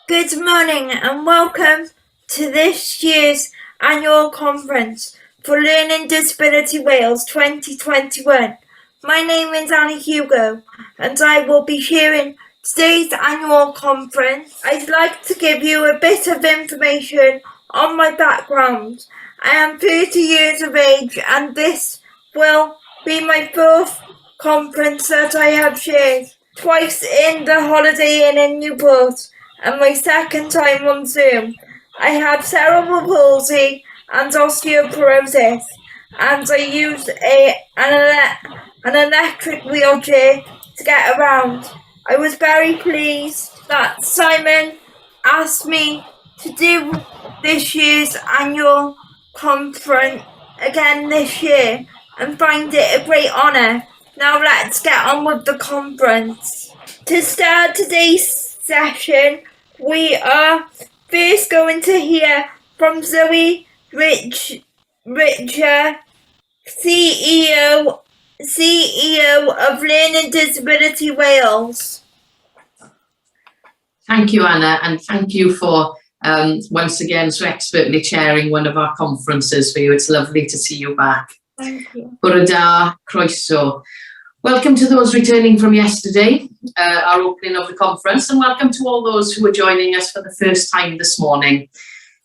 Good morning and welcome to this year's annual conference for Learning Disability Wales 2021. My name is Annie Hugo and I will be chairing today's annual conference. I'd like to give you a bit of information on my background. I am 30 years of age and this will be my fourth conference that I have chaired, twice in the Holiday Inn in Newport and my second time on Zoom. I have cerebral palsy and osteoporosis, and I use an electric wheelchair to get around. I was very pleased that Simon asked me to do this year's annual conference again this year and find it a great honour. Now let's get on with the conference. To start today's session, we are first going to hear from Zoe Richer, CEO of Learning Disability Wales. Thank you, Anna, and thank you for once again so expertly chairing one of our conferences for you. It's lovely to see you back. Thank you. Bore da, croeso. Welcome to those returning from yesterday, our opening of the conference, and welcome to all those who are joining us for the first time this morning.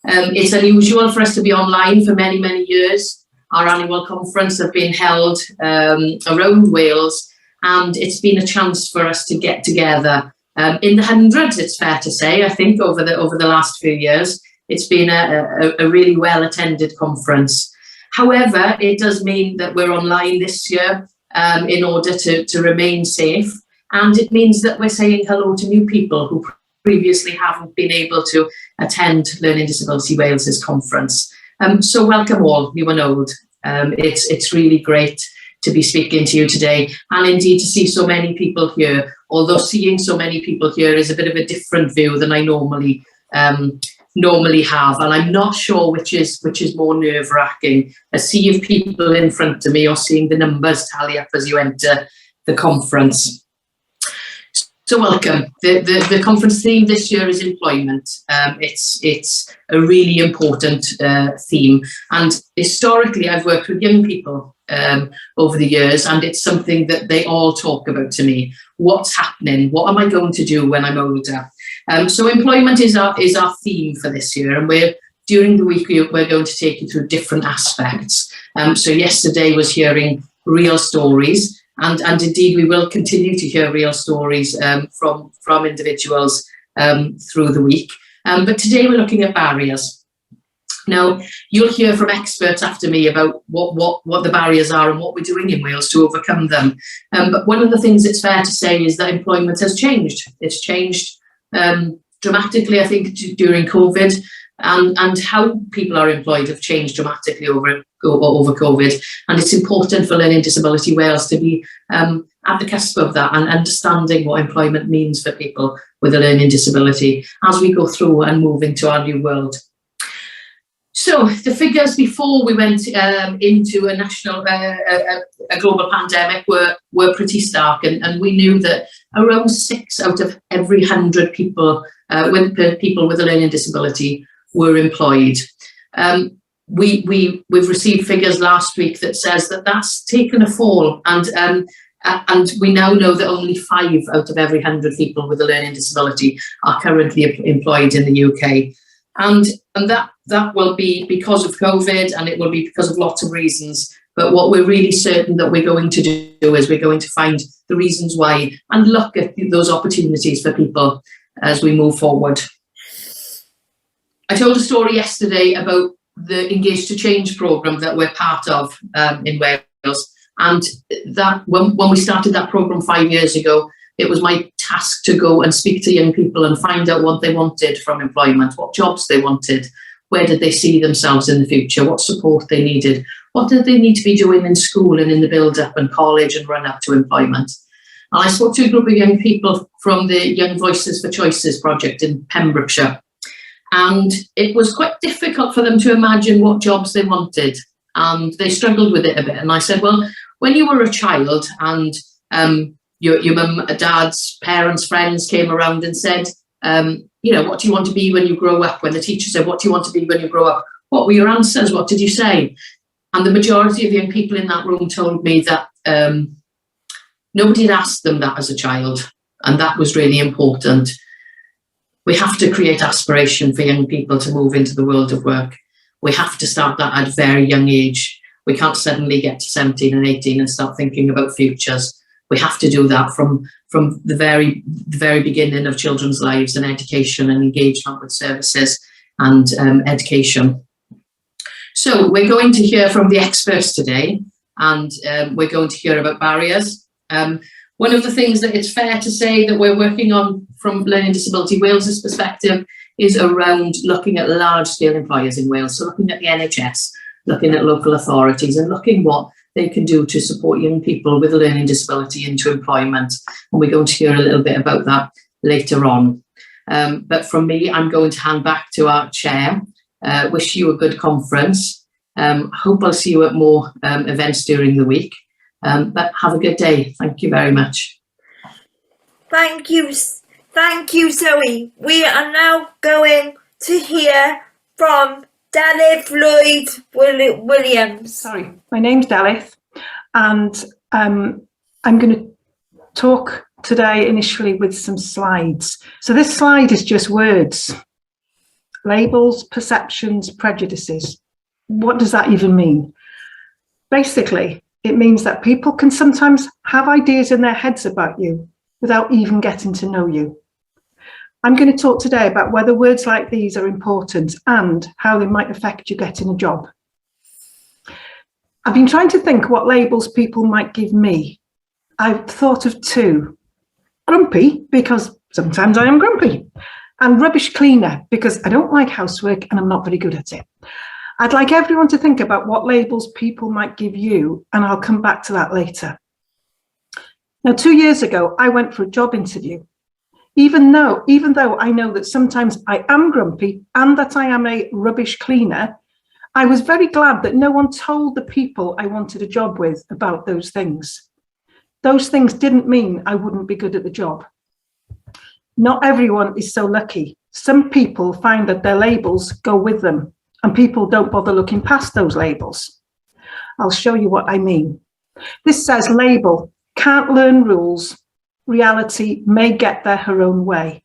It's unusual for us to be online for many, many years. Our annual conference has been held around Wales, and it's been a chance for us to get together. In the hundreds, it's fair to say, I think, over the last few years. It's been a really well-attended conference. However, it does mean that we're online this year, in order to remain safe, and it means that we're saying hello to new people who previously haven't been able to attend Learning Disability Wales's conference. So welcome all, new and old. It's really great to be speaking to you today, and indeed to see so many people here, although seeing so many people here is a bit of a different view than I normally have, and I'm not sure which is more nerve-wracking, a sea of people in front of me or seeing the numbers tally up as you enter the conference. So welcome. The conference theme this year is employment. It's a really important theme, and historically I've worked with young people over the years, and it's something that they all talk about to me. What's happening? What am I going to do when I'm older? So employment is our theme for this year, and during the week we're going to take you through different aspects. So yesterday was hearing real stories, and indeed we will continue to hear real stories from individuals through the week. But today we're looking at barriers. Now, you'll hear from experts after me about what the barriers are and what we're doing in Wales to overcome them. But one of the things it's fair to say is that employment has changed. It's changed dramatically, I think, during COVID, and how people are employed have changed dramatically over COVID. And it's important for Learning Disability Wales to be at the cusp of that and understanding what employment means for people with a learning disability as we go through and move into our new world. So the figures before we went into a global pandemic were pretty stark, and we knew that around 6 out of every 100 people with a learning disability were employed. We've received figures last week that says that that's taken a fall, and we now know that only 5 out of every 100 people with a learning disability are currently employed in the UK. And that will be because of COVID, and it will be because of lots of reasons. But what we're really certain that we're going to do is we're going to find the reasons why and look at those opportunities for people as we move forward. I told a story yesterday about the Engage to Change programme that we're part of in Wales. And that when we started that programme 5 years ago, it was my task to go and speak to young people and find out what they wanted from employment, what jobs they wanted, where did they see themselves in the future, what support they needed, what did they need to be doing in school and in the build-up and college and run up to employment. And I spoke to a group of young people from the Young Voices for Choices project in Pembrokeshire. And it was quite difficult for them to imagine what jobs they wanted. And they struggled with it a bit. And I said, well, when you were a child and your mum, dad's, parents, friends came around and said, What do you want to be when you grow up? When the teacher said, what do you want to be when you grow up? What were your answers? What did you say? And the majority of young people in that room told me that nobody had asked them that as a child. And that was really important. We have to create aspiration for young people to move into the world of work. We have to start that at a very young age. We can't suddenly get to 17 and 18 and start thinking about futures. We have to do that from the very beginning of children's lives, and education and engagement with services and education. So we're going to hear from the experts today, and we're going to hear about barriers. One of the things that it's fair to say that we're working on from Learning Disability Wales's perspective is around looking at large-scale employers in Wales. So looking at the NHS, looking at local authorities, and looking what they can do to support young people with a learning disability into employment. And we're going to hear a little bit about that later on. But from me, I'm going to hand back to our chair. Wish you a good conference. Hope I'll see you at more events during the week. But have a good day. Thank you very much. Thank you, Zoe. We are now going to hear from Dalith Lloyd Williams. Sorry, my name's Dalith, and I'm going to talk today initially with some slides. So this slide is just words, labels, perceptions, prejudices. What does that even mean? Basically, it means that people can sometimes have ideas in their heads about you without even getting to know you. I'm going to talk today about whether words like these are important and how they might affect you getting a job. I've been trying to think what labels people might give me. I've thought of two. Grumpy, because sometimes I am grumpy, and rubbish cleaner, because I don't like housework and I'm not very good at it. I'd like everyone to think about what labels people might give you, and I'll come back to that later. Now, 2 years ago, I went for a job interview. Even though I know that sometimes I am grumpy and that I am a rubbish cleaner, I was very glad that no one told the people I wanted a job with about those things. Those things didn't mean I wouldn't be good at the job. Not everyone is so lucky. Some people find that their labels go with them, and people don't bother looking past those labels. I'll show you what I mean. This says label, can't learn rules. Reality may get there her own way.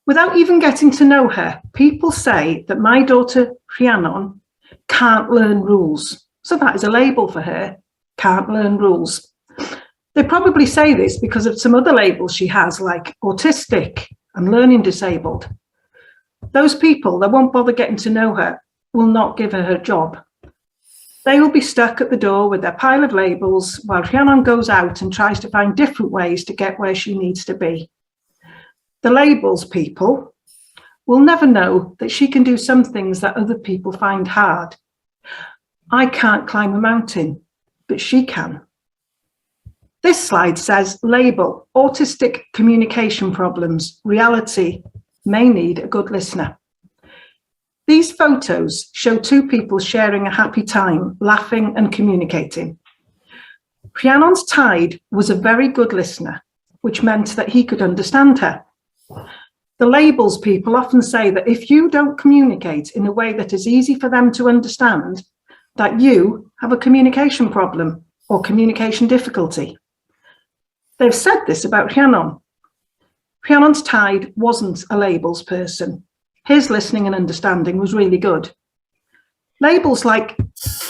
Without even getting to know her, people say that my daughter Rhiannon can't learn rules. So that is a label for her, can't learn rules. They probably say this because of some other labels she has, like autistic and learning disabled. Those people that won't bother getting to know her will not give her her job. They will be stuck at the door with their pile of labels while Rhiannon goes out and tries to find different ways to get where she needs to be. The labels people will never know that she can do some things that other people find hard. I can't climb a mountain, but she can. This slide says label, autistic communication problems, reality may need a good listener. These photos show two people sharing a happy time, laughing and communicating. Rhiannon's Tide was a very good listener, which meant that he could understand her. The labels people often say that if you don't communicate in a way that is easy for them to understand, that you have a communication problem or communication difficulty. They've said this about Rhiannon. Rhiannon's Tide wasn't a labels person. His listening and understanding was really good. Labels like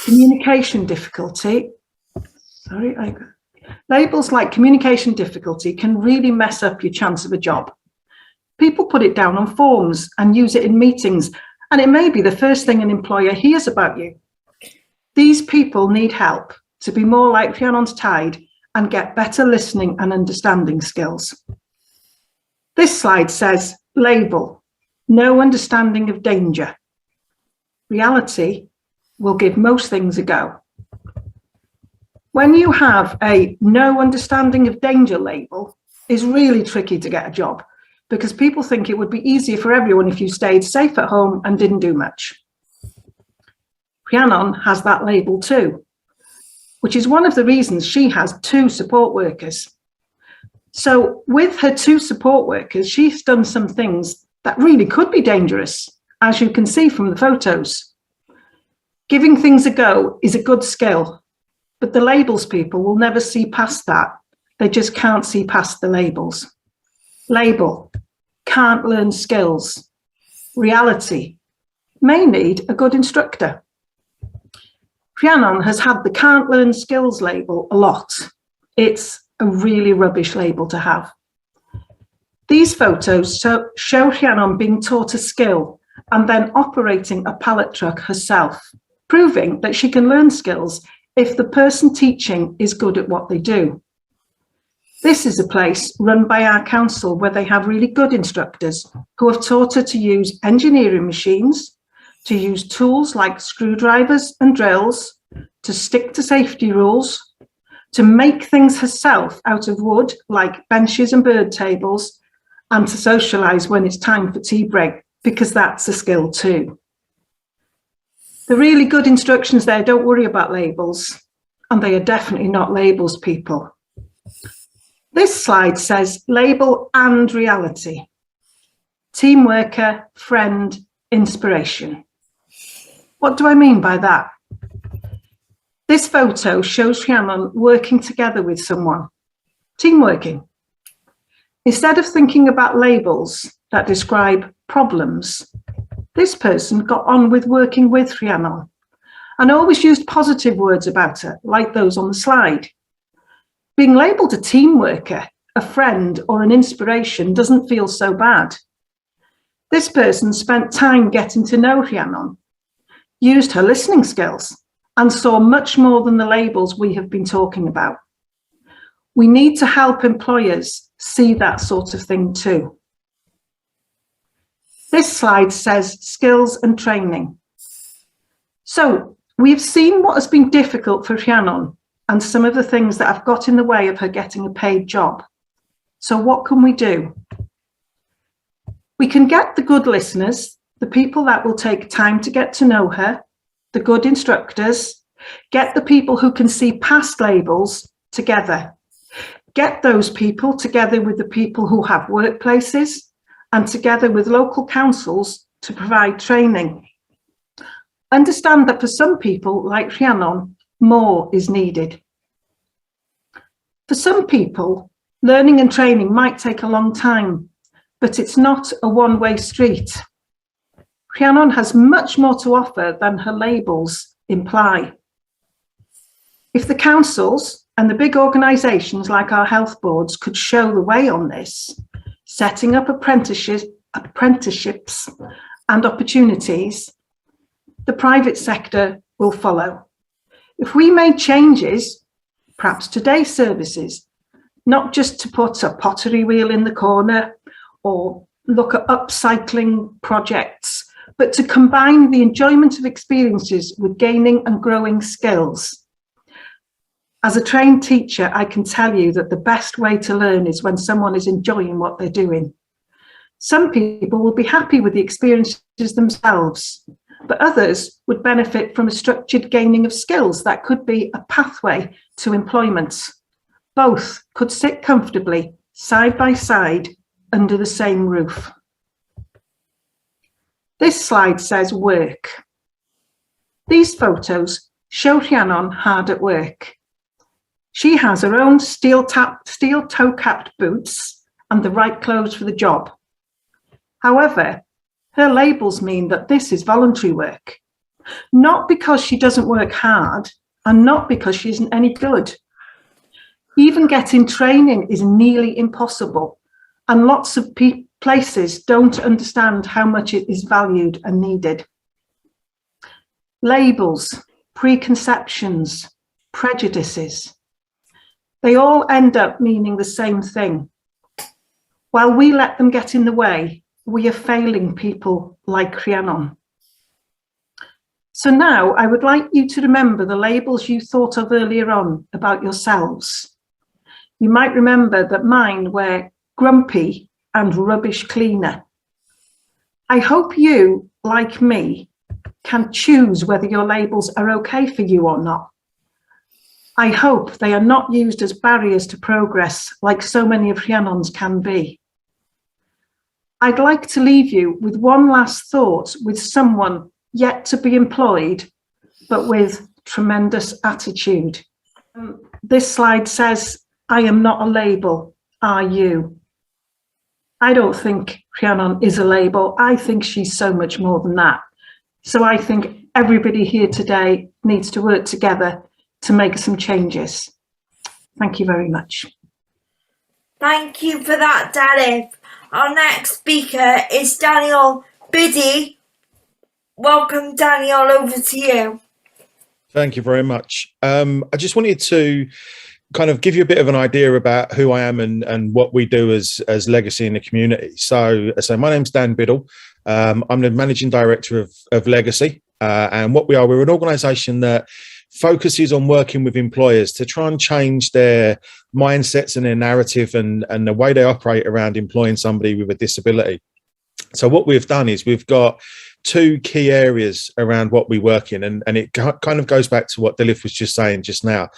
communication difficulty, labels like communication difficulty can really mess up your chance of a job. People put it down on forms and use it in meetings, and it may be the first thing an employer hears about you. These people need help to be more like Rhiannon's Tide and get better listening and understanding skills. This slide says label, no understanding of danger. Reality will give most things a go. When you have a no understanding of danger label, it's really tricky to get a job because people think it would be easier for everyone if you stayed safe at home and didn't do much. Rhiannon has that label too, which is one of the reasons she has 2 support workers. So with her 2 support workers, she's done some things that really could be dangerous, as you can see from the photos. Giving things a go is a good skill, but the labels people will never see past that. They just can't see past the labels. Label, can't learn skills. Reality, may need a good instructor. Rhiannon has had the can't learn skills label a lot. It's a really rubbish label to have. These photos show Rhiannon being taught a skill and then operating a pallet truck herself, proving that she can learn skills if the person teaching is good at what they do. This is a place run by our council where they have really good instructors who have taught her to use engineering machines, to use tools like screwdrivers and drills, to stick to safety rules, to make things herself out of wood like benches and bird tables, and to socialise when it's time for tea break, because that's a skill too. The really good instructions there, don't worry about labels, and they are definitely not labels people. This slide says label and reality. Team worker, friend, inspiration. What do I mean by that? This photo shows Rhiannon working together with someone, team working. Instead of thinking about labels that describe problems, this person got on with working with Rhiannon and always used positive words about her, like those on the slide. Being labelled a team worker, a friend, or an inspiration doesn't feel so bad. This person spent time getting to know Rhiannon, used her listening skills, and saw much more than the labels we have been talking about. We need to help employers see that sort of thing too. This slide says skills and training. So we've seen what has been difficult for Rhiannon and some of the things that have got in the way of her getting a paid job. So what can we do? We can get the good listeners, the people that will take time to get to know her, the good instructors, get the people who can see past labels together. Get those people together with the people who have workplaces and together with local councils to provide training. Understand that for some people, like Rhiannon, more is needed. For some people, learning and training might take a long time, but it's not a one-way street. Rhiannon has much more to offer than her labels imply. If the councils and the big organisations like our health boards could show the way on this, setting up apprenticeships and opportunities, the private sector will follow. If we made changes, perhaps to day services, not just to put a pottery wheel in the corner or look at upcycling projects, but to combine the enjoyment of experiences with gaining and growing skills. As a trained teacher, I can tell you that the best way to learn is when someone is enjoying what they're doing. Some people will be happy with the experiences themselves, but others would benefit from a structured gaining of skills that could be a pathway to employment. Both could sit comfortably side by side under the same roof. This slide says work. These photos show Rhiannon hard at work. She has her own steel toe-capped boots and the right clothes for the job. However, her labels mean that this is voluntary work, not because she doesn't work hard and not because she isn't any good. Even getting training is nearly impossible, and lots of places don't understand how much it is valued and needed. Labels, preconceptions, prejudices, they all end up meaning the same thing. While we let them get in the way, we are failing people like Rhiannon. So now I would like you to remember the labels you thought of earlier on about yourselves. You might remember that mine were grumpy and rubbish cleaner. I hope you, like me, can choose whether your labels are okay for you or not. I hope they are not used as barriers to progress like so many of Rhiannon's can be. I'd like to leave you with one last thought with someone yet to be employed, but with tremendous attitude. This slide says, I am not a label, are you? I don't think Rhiannon is a label. I think she's so much more than that. So I think everybody here today needs to work together to make some changes. Thank you very much. Thank you for that, Dalif. Our next speaker is Daniel Biddy. Welcome, Daniel, over to you. Thank you very much. I just wanted to kind of give you a bit of an idea about who I am and what we do as Legacy in the community. So my name's Dan Biddle. I'm the Managing Director of Legacy. And what we are, we're an organisation that focuses on working with employers to try and change their mindsets and their narrative and the way they operate around employing somebody with a disability. So what we've done is we've got two key areas around what we work in, and it kind of goes back to what Dilif was just saying just now.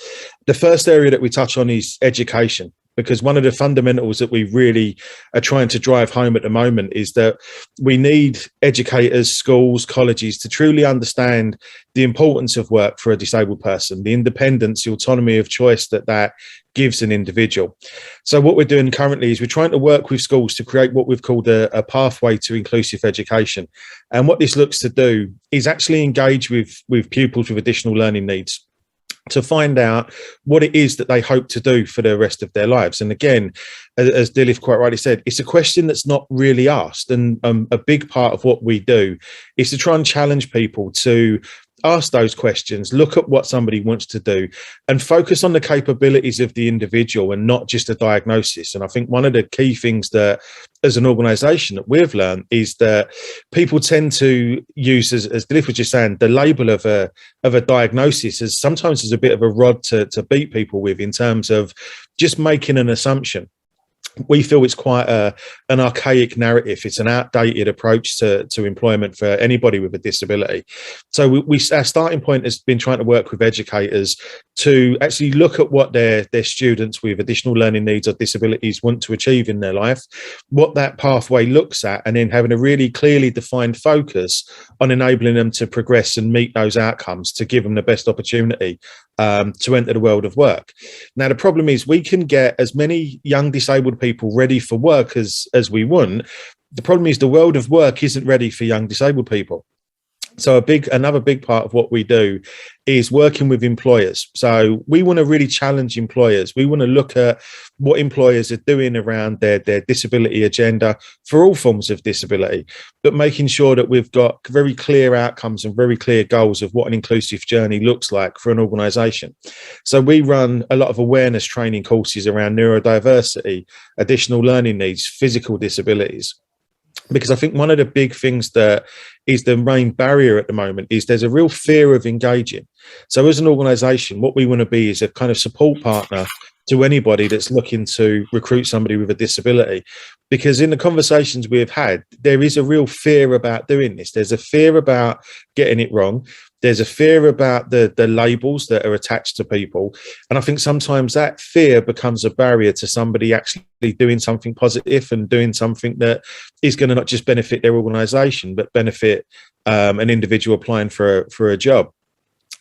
The first area that we touch on is education, because one of the fundamentals that we really are trying to drive home at the moment is that we need educators, schools, colleges to truly understand the importance of work for a disabled person, the independence, the autonomy of choice that gives an individual. So what we're doing currently is we're trying to work with schools to create what we've called a pathway to inclusive education. And what this looks to do is actually engage with pupils with additional learning needs to find out what it is that they hope to do for the rest of their lives. And again, as Dilif quite rightly said, it's a question that's not really asked. And a big part of what we do is to try and challenge people to ask those questions, look at what somebody wants to do, and focus on the capabilities of the individual and not just a diagnosis. And I think one of the key things that as an organisation that we've learned is that people tend to use, as Dilif was just saying, the label of a diagnosis as sometimes as a bit of a rod to beat people with in terms of just making an assumption. We feel it's quite an archaic narrative. It's an outdated approach to employment for anybody with a disability. So our starting point has been trying to work with educators to actually look at what their students with additional learning needs or disabilities want to achieve in their life, what that pathway looks at, and then having a really clearly defined focus on enabling them to progress and meet those outcomes to give them the best opportunity to enter the world of work. Now, the problem is we can get as many young disabled people ready for work as we want. The problem is the world of work isn't ready for young disabled people. So another big part of what we do is working with employers. So we want to really challenge employers. We want to look at what employers are doing around their disability agenda for all forms of disability, but making sure that we've got very clear outcomes and very clear goals of what an inclusive journey looks like for an organisation. So we run a lot of awareness training courses around neurodiversity, additional learning needs, physical disabilities. Because I think one of the big things that is the main barrier at the moment is there's a real fear of engaging. So as an organisation, what we want to be is a kind of support partner to anybody that's looking to recruit somebody with a disability. Because in the conversations we have had, there is a real fear about doing this. There's a fear about getting it wrong. There's a fear about the labels that are attached to people. And I think sometimes that fear becomes a barrier to somebody actually doing something positive and doing something that is going to not just benefit their organisation, but benefit an individual applying for a job.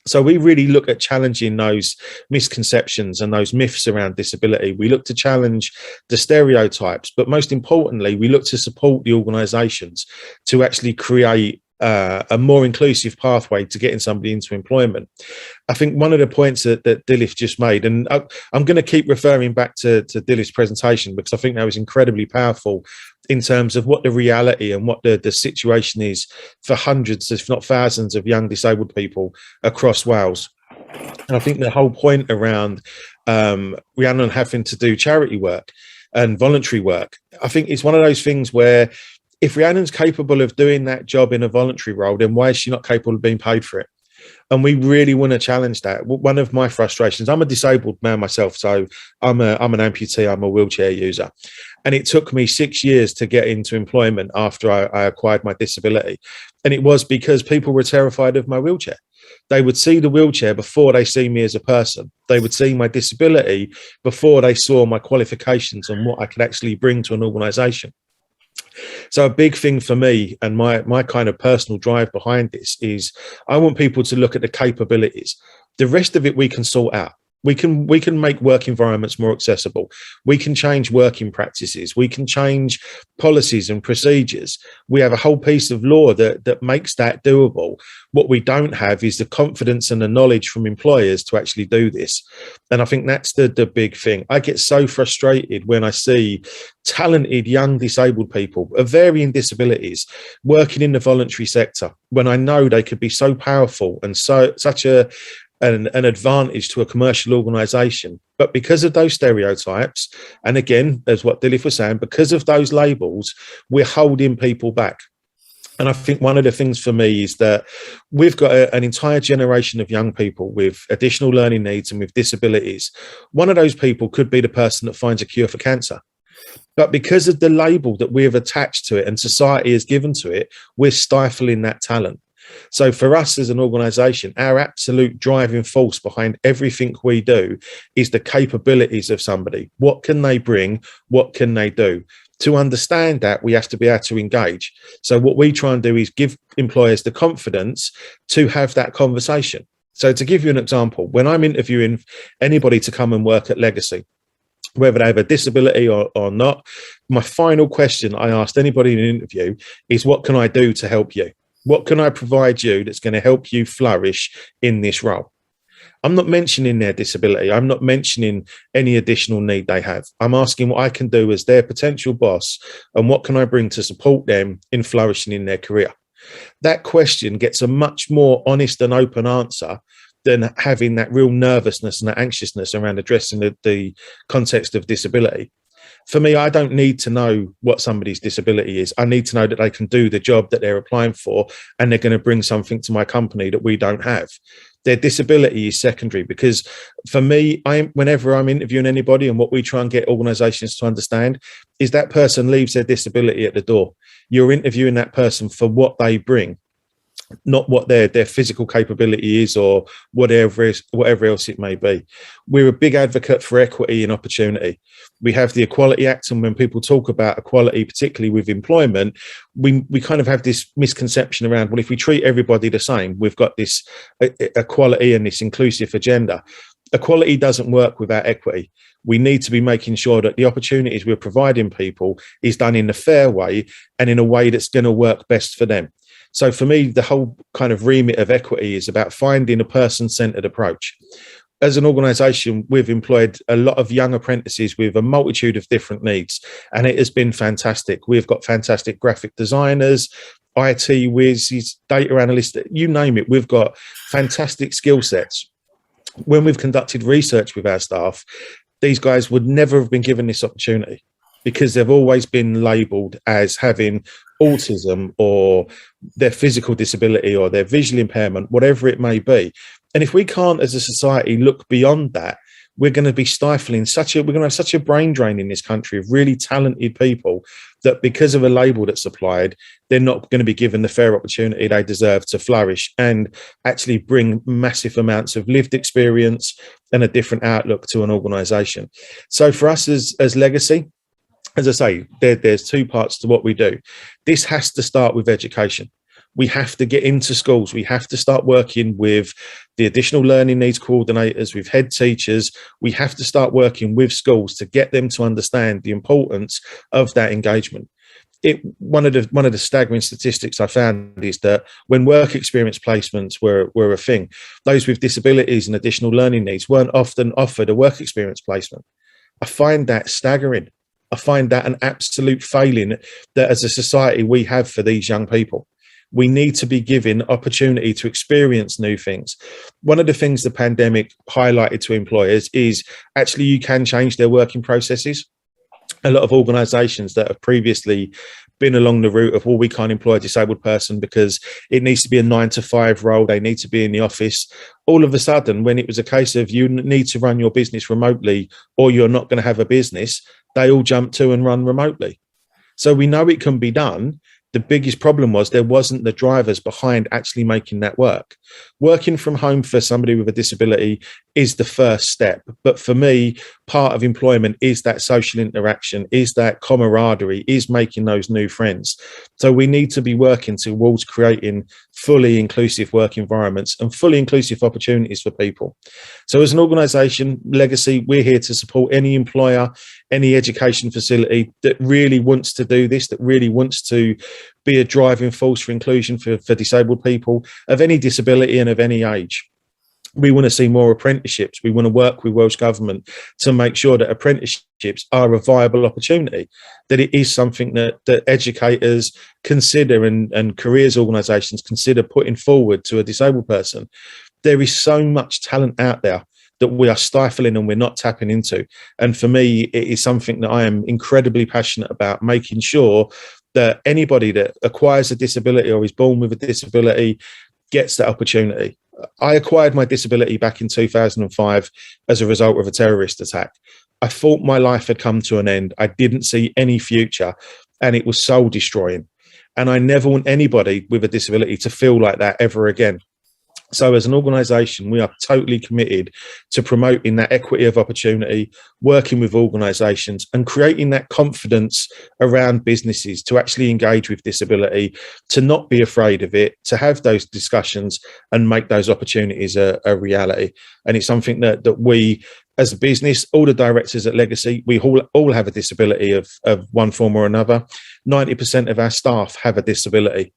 So we really look at challenging those misconceptions and those myths around disability. We look to challenge the stereotypes, but most importantly, we look to support the organisations to actually create a more inclusive pathway to getting somebody into employment. I think one of the points that Dilif just made, and I'm going to keep referring back to Dilif's presentation because I think that was incredibly powerful in terms of what the reality and what the situation is for hundreds, if not thousands, of young disabled people across Wales. And I think the whole point around Rhiannon having to do charity work and voluntary work, I think it's one of those things where if Rhiannon's capable of doing that job in a voluntary role, then why is she not capable of being paid for it? And we really want to challenge that. One of my frustrations, I'm a disabled man myself, so I'm an amputee, I'm a wheelchair user. And it took me 6 years to get into employment after I acquired my disability. And it was because people were terrified of my wheelchair. They would see the wheelchair before they see me as a person. They would see my disability before they saw my qualifications and what I could actually bring to an organisation. So a big thing for me and my kind of personal drive behind this is I want people to look at the capabilities. The rest of it we can sort out. We can make work environments more accessible. We can change working practices. We can change policies and procedures. We have a whole piece of law that makes that doable. What we don't have is the confidence and the knowledge from employers to actually do this. And I think that's the big thing. I get so frustrated when I see talented young disabled people of varying disabilities working in the voluntary sector, when I know they could be so powerful and such an advantage to a commercial organisation. But because of those stereotypes, and again, as what Dilith was saying, because of those labels, we're holding people back. And I think one of the things for me is that we've got an entire generation of young people with additional learning needs and with disabilities. One of those people could be the person that finds a cure for cancer. But because of the label that we have attached to it and society has given to it, we're stifling that talent. So for us as an organisation, our absolute driving force behind everything we do is the capabilities of somebody. What can they bring? What can they do? To understand that, we have to be able to engage. So what we try and do is give employers the confidence to have that conversation. So to give you an example, when I'm interviewing anybody to come and work at Legacy, whether they have a disability or not, my final question I asked anybody in an interview is, what can I do to help you? What can I provide you that's going to help you flourish in this role? I'm not mentioning their disability. I'm not mentioning any additional need they have. I'm asking what I can do as their potential boss and what can I bring to support them in flourishing in their career. That question gets a much more honest and open answer than having that real nervousness and that anxiousness around addressing the context of disability. For me, I don't need to know what somebody's disability is. I need to know that they can do the job that they're applying for and they're going to bring something to my company that we don't have. Their disability is secondary, because for me, whenever I'm interviewing anybody, and what we try and get organisations to understand is that person leaves their disability at the door. You're interviewing that person for what they bring, not what their physical capability is or whatever else it may be. We're a big advocate for equity and opportunity. We have the Equality Act, and when people talk about equality, particularly with employment, we kind of have this misconception around, well, if we treat everybody the same, we've got this equality and this inclusive agenda. Equality doesn't work without equity. We need to be making sure that the opportunities we're providing people is done in a fair way and in a way that's going to work best for them. So for me, the whole kind of remit of equity is about finding a person-centered approach. As an organisation, we've employed a lot of young apprentices with a multitude of different needs, and it has been fantastic. We've got fantastic graphic designers, IT whizzes, data analysts, you name it. We've got fantastic skill sets. When we've conducted research with our staff, these guys would never have been given this opportunity because they've always been labelled as having autism or their physical disability or their visual impairment, whatever it may be. And if we can't, as a society, look beyond that, we're going to be stifling we're going to have such a brain drain in this country of really talented people that because of a label that's applied, they're not going to be given the fair opportunity they deserve to flourish and actually bring massive amounts of lived experience and a different outlook to an organisation. So for us as Legacy, as I say, there's two parts to what we do. This has to start with education. We have to get into schools. We have to start working with the additional learning needs coordinators, with head teachers. We have to start working with schools to get them to understand the importance of that engagement. One of the staggering statistics I found is that when work experience placements were a thing, those with disabilities and additional learning needs weren't often offered a work experience placement. I find that staggering. I find that an absolute failing that as a society we have for these young people. We need to be given opportunity to experience new things. One of the things the pandemic highlighted to employers is actually you can change their working processes. A lot of organisations that have previously been along the route of, well, we can't employ a disabled person because it needs to be a 9-to-5 role, they need to be in the office. All of a sudden, when it was a case of you need to run your business remotely or you're not going to have a business, they all jump to and run remotely. So we know it can be done. The biggest problem was there wasn't the drivers behind actually making that work. Working from home for somebody with a disability is the first step. But for me, part of employment is that social interaction, is that camaraderie, is making those new friends. So we need to be working towards creating fully inclusive work environments and fully inclusive opportunities for people. So as an organisation, Legacy, we're here to support any employer, any education facility that really wants to do this, that really wants to be a driving force for inclusion for disabled people of any disability and of any age. We want to see more apprenticeships. We want to work with Welsh Government to make sure that apprenticeships are a viable opportunity, that it is something that educators consider and careers organisations consider putting forward to a disabled person. There is so much talent out there that we are stifling and we're not tapping into. And for me, it is something that I am incredibly passionate about, making sure that anybody that acquires a disability or is born with a disability gets that opportunity. I acquired my disability back in 2005 as a result of a terrorist attack. I thought my life had come to an end. I didn't see any future, and it was soul destroying. And I never want anybody with a disability to feel like that ever again. So as an organisation, we are totally committed to promoting that equity of opportunity, working with organisations and creating that confidence around businesses to actually engage with disability, to not be afraid of it, to have those discussions and make those opportunities a reality. And it's something that we, as a business, all the directors at Legacy, we all have a disability of one form or another. 90% of our staff have a disability.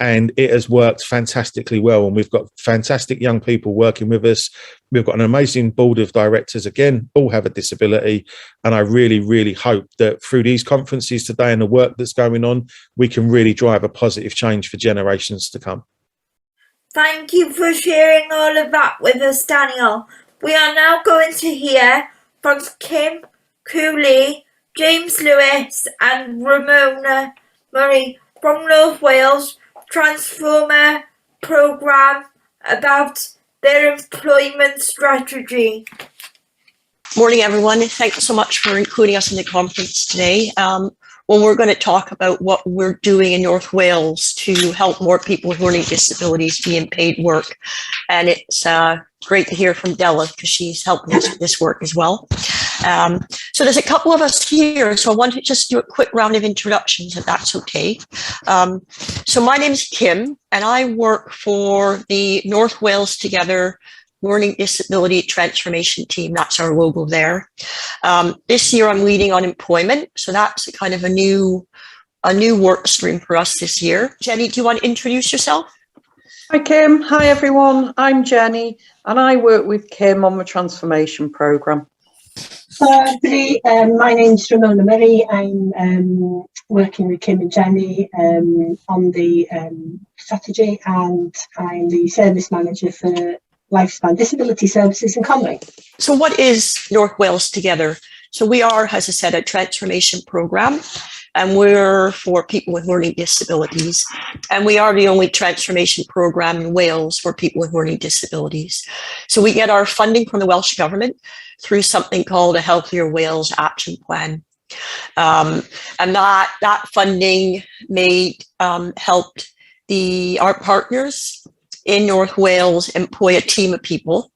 And it has worked fantastically well. And we've got fantastic young people working with us. We've got an amazing board of directors, again, all have a disability. And I really, really hope that through these conferences today and the work that's going on, we can really drive a positive change for generations to come. Thank you for sharing all of that with us, Daniel. We are now going to hear from Kim Cooley, James Lewis and Ramona Murray from North Wales Transformer programme about their employment strategy. Morning, everyone. Thanks so much for including us in the conference today. Well, we're going to talk about what we're doing in North Wales to help more people with learning disabilities be in paid work. And it's great to hear from Della because she's helping us with this work as well. So there's a couple of us here, so I want to just do a quick round of introductions, if that's okay. So my name is Kim, and I work for the North Wales Together Learning Disability Transformation Team. That's our logo there. This year I'm leading on employment, so that's kind of a new work stream for us this year. Jenny, do you want to introduce yourself? Hi Kim, hi everyone, I'm Jenny and I work with Kim on the transformation programme. Hello everybody, my name's Ramona Murray. I'm working with Kim and Jenny on the strategy, and I'm the service manager for Lifespan Disability Services in Conway. So what is North Wales Together? So we are, as I said, a transformation programme, and we're for people with learning disabilities. And we are the only transformation programme in Wales for people with learning disabilities. So we get our funding from the Welsh Government through something called a Healthier Wales Action Plan. And that funding helped our partners in North Wales employ a team of people.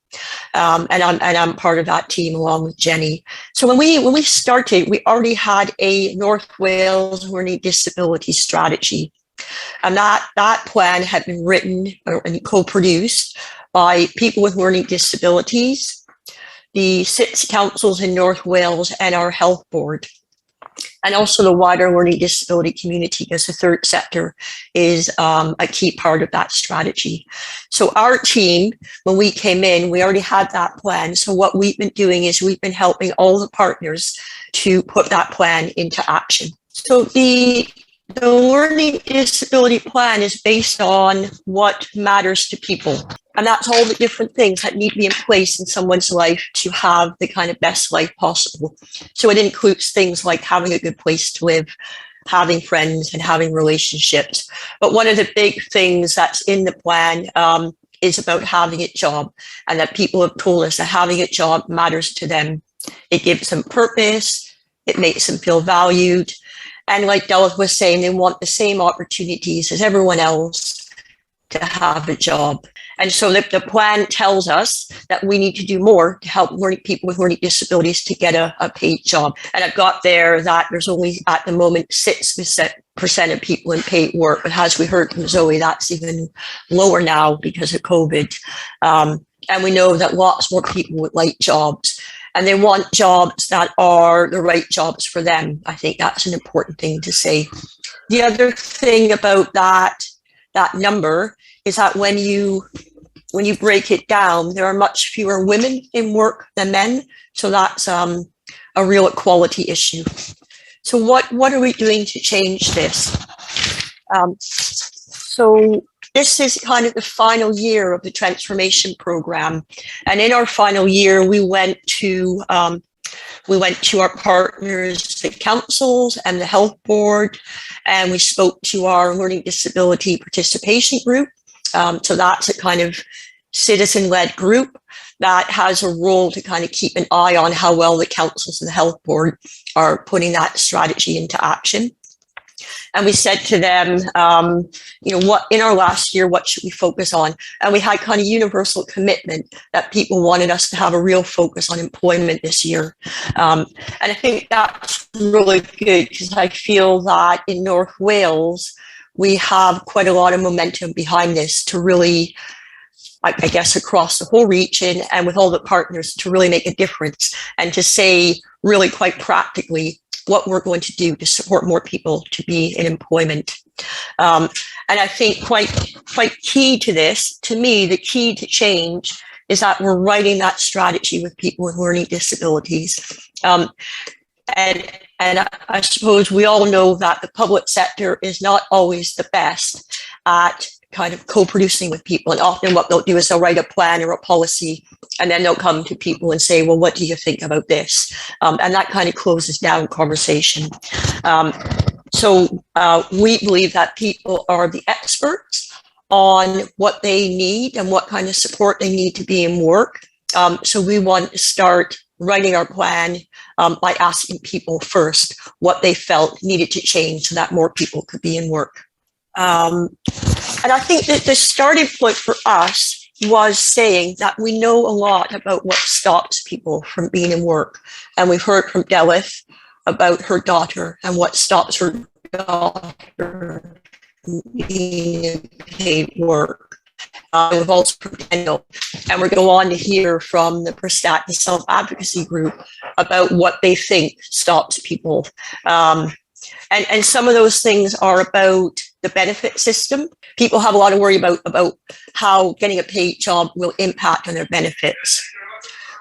And I'm part of that team along with Jenny. So when we started, we already had a North Wales learning disability strategy. And that plan had been written and co-produced by people with learning disabilities, the 6 councils in North Wales, and our health board, and also the wider learning disability community, because the third sector is a key part of that strategy. So our team, when we came in, we already had that plan. So what we've been doing is we've been helping all the partners to put that plan into action. So the learning disability plan is based on what matters to people. And that's all the different things that need to be in place in someone's life to have the kind of best life possible. So it includes things like having a good place to live, having friends, and having relationships. But one of the big things that's in the plan is about having a job, and that people have told us that having a job matters to them. It gives them purpose, it makes them feel valued, And like Della was saying, they want the same opportunities as everyone else to have a job. And so the plan tells us that we need to do more to help people with learning disabilities to get a paid job. And I've got there that there's only at the moment 6% of people in paid work. But as we heard from Zoe, that's even lower now because of COVID. And we know that lots more people would like jobs, and they want jobs that are the right jobs for them. I think that's an important thing to say. The other thing about that number is that when you break it down, there are much fewer women in work than men. So that's a real equality issue. So what are we doing to change this? So this is kind of the final year of the transformation program. And in our final year, we went to our partners, the councils and the health board, and we spoke to our learning disability participation group. So that's a kind of citizen-led group that has a role to kind of keep an eye on how well the councils and the health board are putting that strategy into action. And we said to them, what in our last year, what should we focus on? And we had kind of universal commitment that people wanted us to have a real focus on employment this year. And I think that's really good because I feel that in North Wales, we have quite a lot of momentum behind this to really, I guess, across the whole region and with all the partners to really make a difference and to say really quite practically what we're going to do to support more people to be in employment. And I think quite key to this, to me, the key to change is that we're writing that strategy with people with learning disabilities. And I suppose we all know that the public sector is not always the best at kind of co-producing with people. And often what they'll do is they'll write a plan or a policy, and then they'll come to people and say, well, what do you think about this? And that kind of closes down conversation. So we believe that people are the experts on what they need and what kind of support they need to be in work. So we want to start writing our plan by asking people first what they felt needed to change so that more people could be in work. And I think that the starting point for us was saying that we know a lot about what stops people from being in work. And we've heard from Delith about her daughter and what stops her daughter from being in paid work. We've also heard Daniel, and we're going to go on to hear from the Prestat, the self-advocacy group, about what they think stops people. And some of those things are about the benefit system. People have a lot of worry about how getting a paid job will impact on their benefits.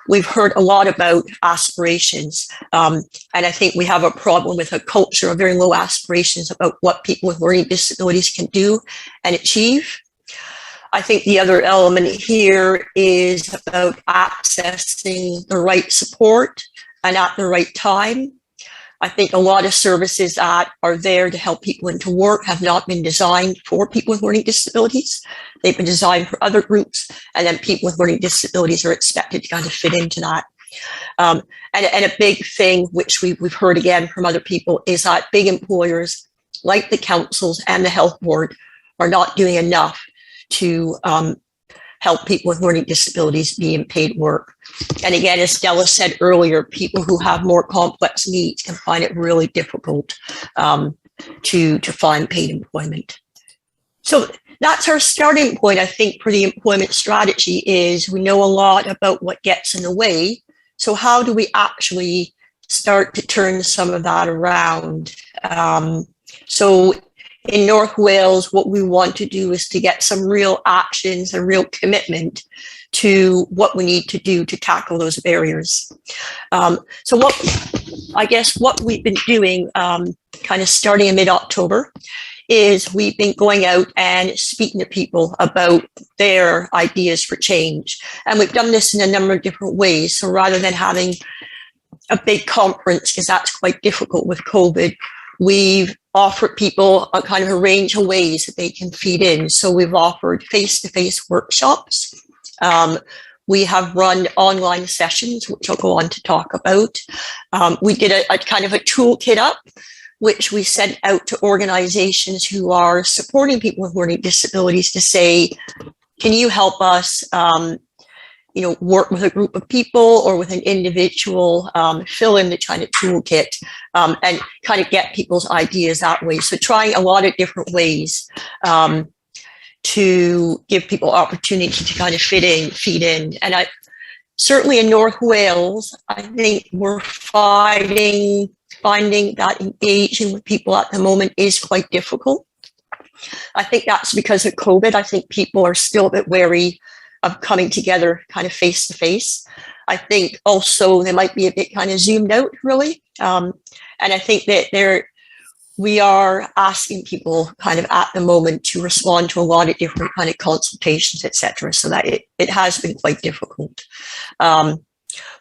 We've heard a lot about aspirations. And I think we have a problem with a culture of very low aspirations about what people with learning disabilities can do and achieve. I think the other element here is about accessing the right support and at the right time. I think a lot of services that are there to help people into work have not been designed for people with learning disabilities. They've been designed for other groups, and then people with learning disabilities are expected to kind of fit into that. And a big thing, which we've heard again from other people, is that big employers like the councils and the health board are not doing enough to help people with learning disabilities be in paid work. And again, as Stella said earlier, people who have more complex needs can find it really difficult to find paid employment. So that's our starting point, I think, for the employment strategy is we know a lot about what gets in the way. So how do we actually start to turn some of that around? So in North Wales, what we want to do is to get some real actions and real commitment to what we need to do to tackle those barriers. So what we've been doing kind of starting in mid-October is we've been going out and speaking to people about their ideas for change. And we've done this in a number of different ways. So rather than having a big conference, because that's quite difficult with COVID, we've offered people a kind of a range of ways that they can feed in. So we've offered face-to-face workshops. We have run online sessions, which I'll go on to talk about. We did a kind of a toolkit up which we sent out to organizations who are supporting people with learning disabilities to say, can you help us, work with a group of people or with an individual, fill in the kind of toolkit, and kind of get people's ideas that way. So trying a lot of different ways to give people opportunity to kind of feed in. And certainly in North Wales, I think we're finding that engaging with people at the moment is quite difficult. I think that's because of COVID. I think people are still a bit wary of coming together kind of face to face. I think also they might be a bit kind of zoomed out, really. And I think that we are asking people kind of at the moment to respond to a lot of different kind of consultations, etc. So that it has been quite difficult. But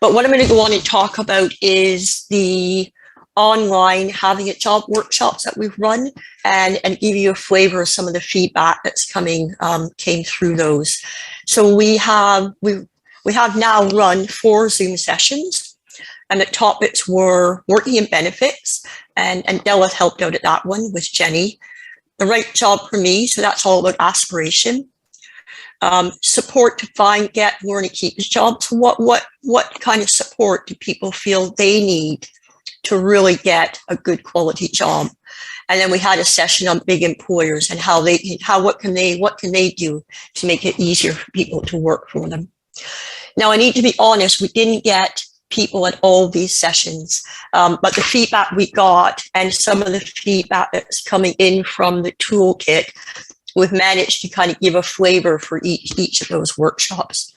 what I'm going to go on and talk about is the online having a job workshops that we've run, and give you a flavor of some of the feedback that's came through those. So we have now run 4 Zoom sessions, and the topics were working in benefits, and Della helped out at that one with Jenny. The right job for me, so that's all about aspiration. Support to find, get, learn, and keep jobs. What kind of support do people feel they need to really get a good quality job? And then we had a session on big employers and what can they do to make it easier for people to work for them. Now, I need to be honest, we didn't get people at all these sessions, but the feedback we got and some of the feedback that's coming in from the toolkit, we've managed to kind of give a flavor for each of those workshops.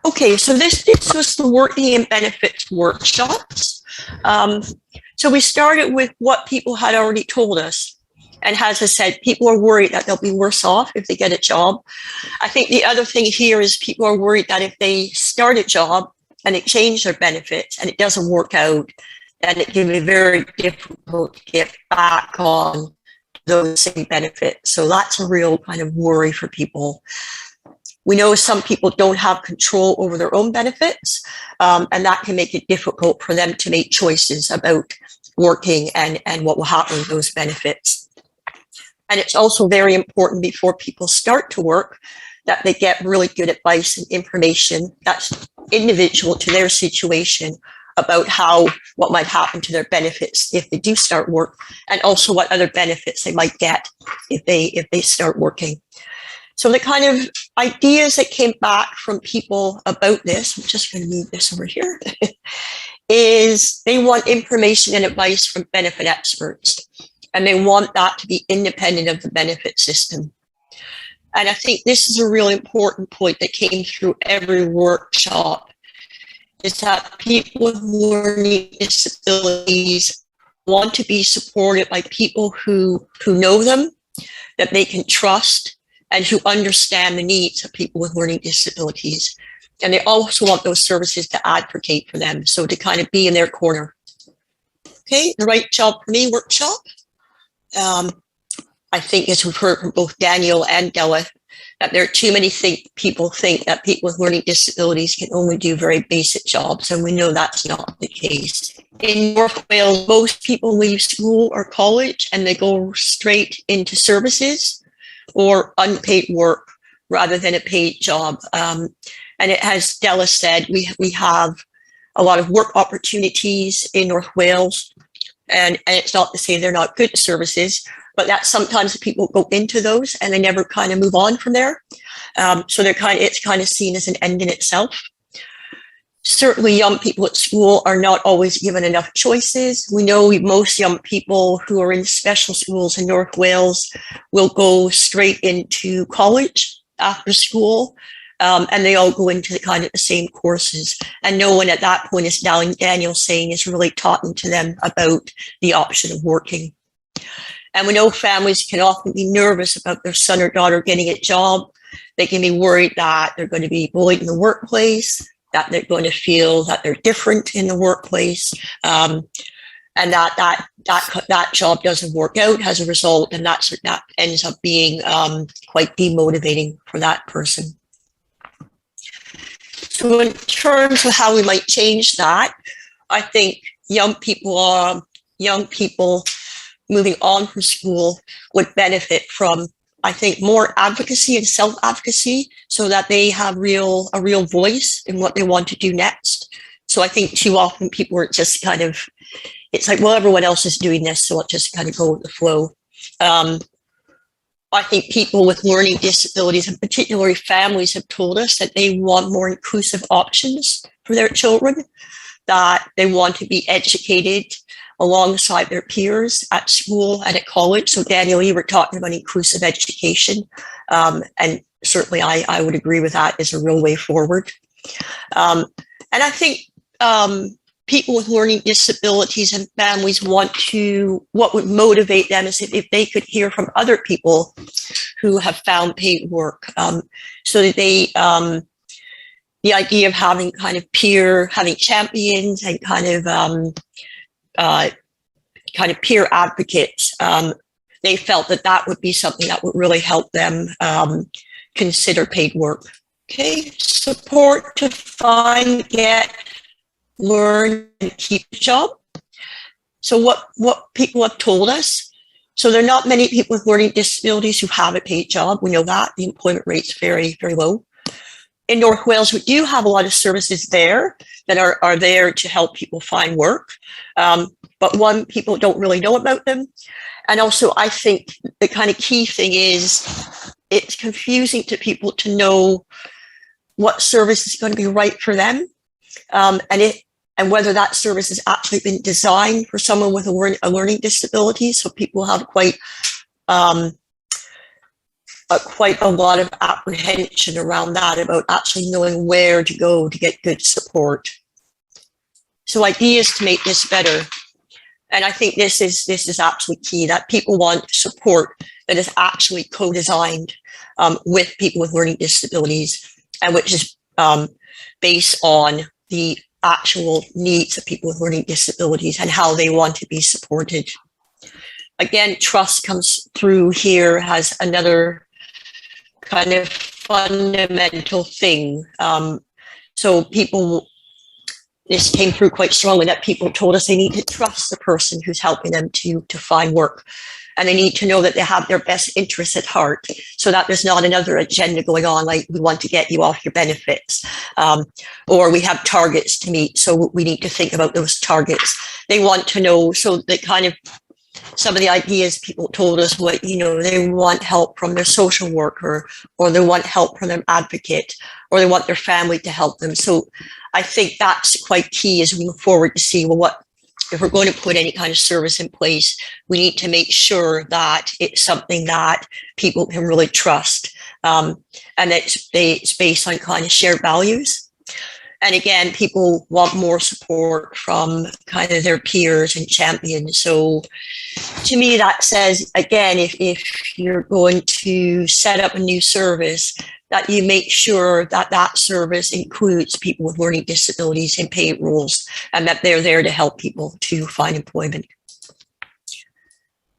Okay, so this was the working in benefits workshops. So we started with what people had already told us. And as I said, people are worried that they'll be worse off if they get a job. I think the other thing here is people are worried that if they start a job and they change their benefits and it doesn't work out, then it can be very difficult to get back on those same benefits. So that's a real kind of worry for people. We know some people don't have control over their own benefits, and that can make it difficult for them to make choices about working and what will happen with those benefits. And it's also very important before people start to work that they get really good advice and information that's individual to their situation about what might happen to their benefits if they do start work, and also what other benefits they might get if they start working. So the kind of ideas that came back from people about this, I'm just going to move this over here, is they want information and advice from benefit experts, and they want that to be independent of the benefit system. And I think this is a really important point that came through every workshop, is that people with learning disabilities want to be supported by people who know them, that they can trust, and who understand the needs of people with learning disabilities. And they also want those services to advocate for them, so to kind of be in their corner. Okay, the right job for me workshop. I think, as we've heard from both Daniel and Della, that there are too many people think that people with learning disabilities can only do very basic jobs, and we know that's not the case. In North Wales, most people leave school or college and they go straight into services or unpaid work rather than a paid job. And as Della said, we have a lot of work opportunities in North Wales, and it's not to say they're not good services, but that sometimes people go into those and they never kind of move on from there. So it's kind of seen as an end in itself. Certainly young people at school are not always given enough choices. We know most young people who are in special schools in North Wales will go straight into college after school, and they all go into the same courses. And no one at that point, as Daniel's saying, is really talking to them about the option of working. And we know families can often be nervous about their son or daughter getting a job. They can be worried that they're going to be bullied in the workplace, that they're going to feel that they're different in the workplace, and that job doesn't work out as a result, and that ends up being quite demotivating for that person. So in terms of how we might change that, I think young people moving on from school would benefit from, I think, more advocacy and self-advocacy so that they have a real voice in what they want to do next. So I think too often people are just kind of, it's like, well, everyone else is doing this, so let's just kind of go with the flow. I think people with learning disabilities, and particularly families, have told us that they want more inclusive options for their children, that they want to be educated alongside their peers at school and at college. So Daniel, you were talking about inclusive education, and certainly I would agree with that as a real way forward. And I think people with learning disabilities and families what would motivate them is if they could hear from other people who have found paid work. So that the idea of having kind of having champions and kind of peer advocates, they felt that would be something that would really help them consider paid work. Okay, support to find, get, learn, and keep a job. So what people have told us, so there are not many people with learning disabilities who have a paid job. We know that the employment rate's very, very low. In North Wales, we do have a lot of services there that are there to help people find work. But people don't really know about them. And also, I think the kind of key thing is it's confusing to people to know what service is going to be right for them. And whether that service has actually been designed for someone with a learning disability. So people have quite a lot of apprehension around that, about actually knowing where to go to get good support. So ideas to make this better. And I think this is absolutely key, that people want support that is actually co-designed with people with learning disabilities, and which is based on the actual needs of people with learning disabilities and how they want to be supported. Again, trust comes through here as another kind of fundamental thing. So this came through quite strongly, that people told us they need to trust the person who's helping them to find work. And they need to know that they have their best interests at heart, so that there's not another agenda going on, like we want to get you off your benefits, or we have targets to meet, so we need to think about those targets. They want to know, so that kind of some of the ideas people told us, they want help from their social worker, or they want help from their advocate, or they want their family to help them. So I think that's quite key as we move forward to see, well, if we're going to put any kind of service in place, we need to make sure that it's something that people can really trust, and that it's based on kind of shared values. And again, people want more support from kind of their peers and champions. So to me, that says, again, if you're going to set up a new service, that you make sure that service includes people with learning disabilities in paid roles, and that they're there to help people to find employment.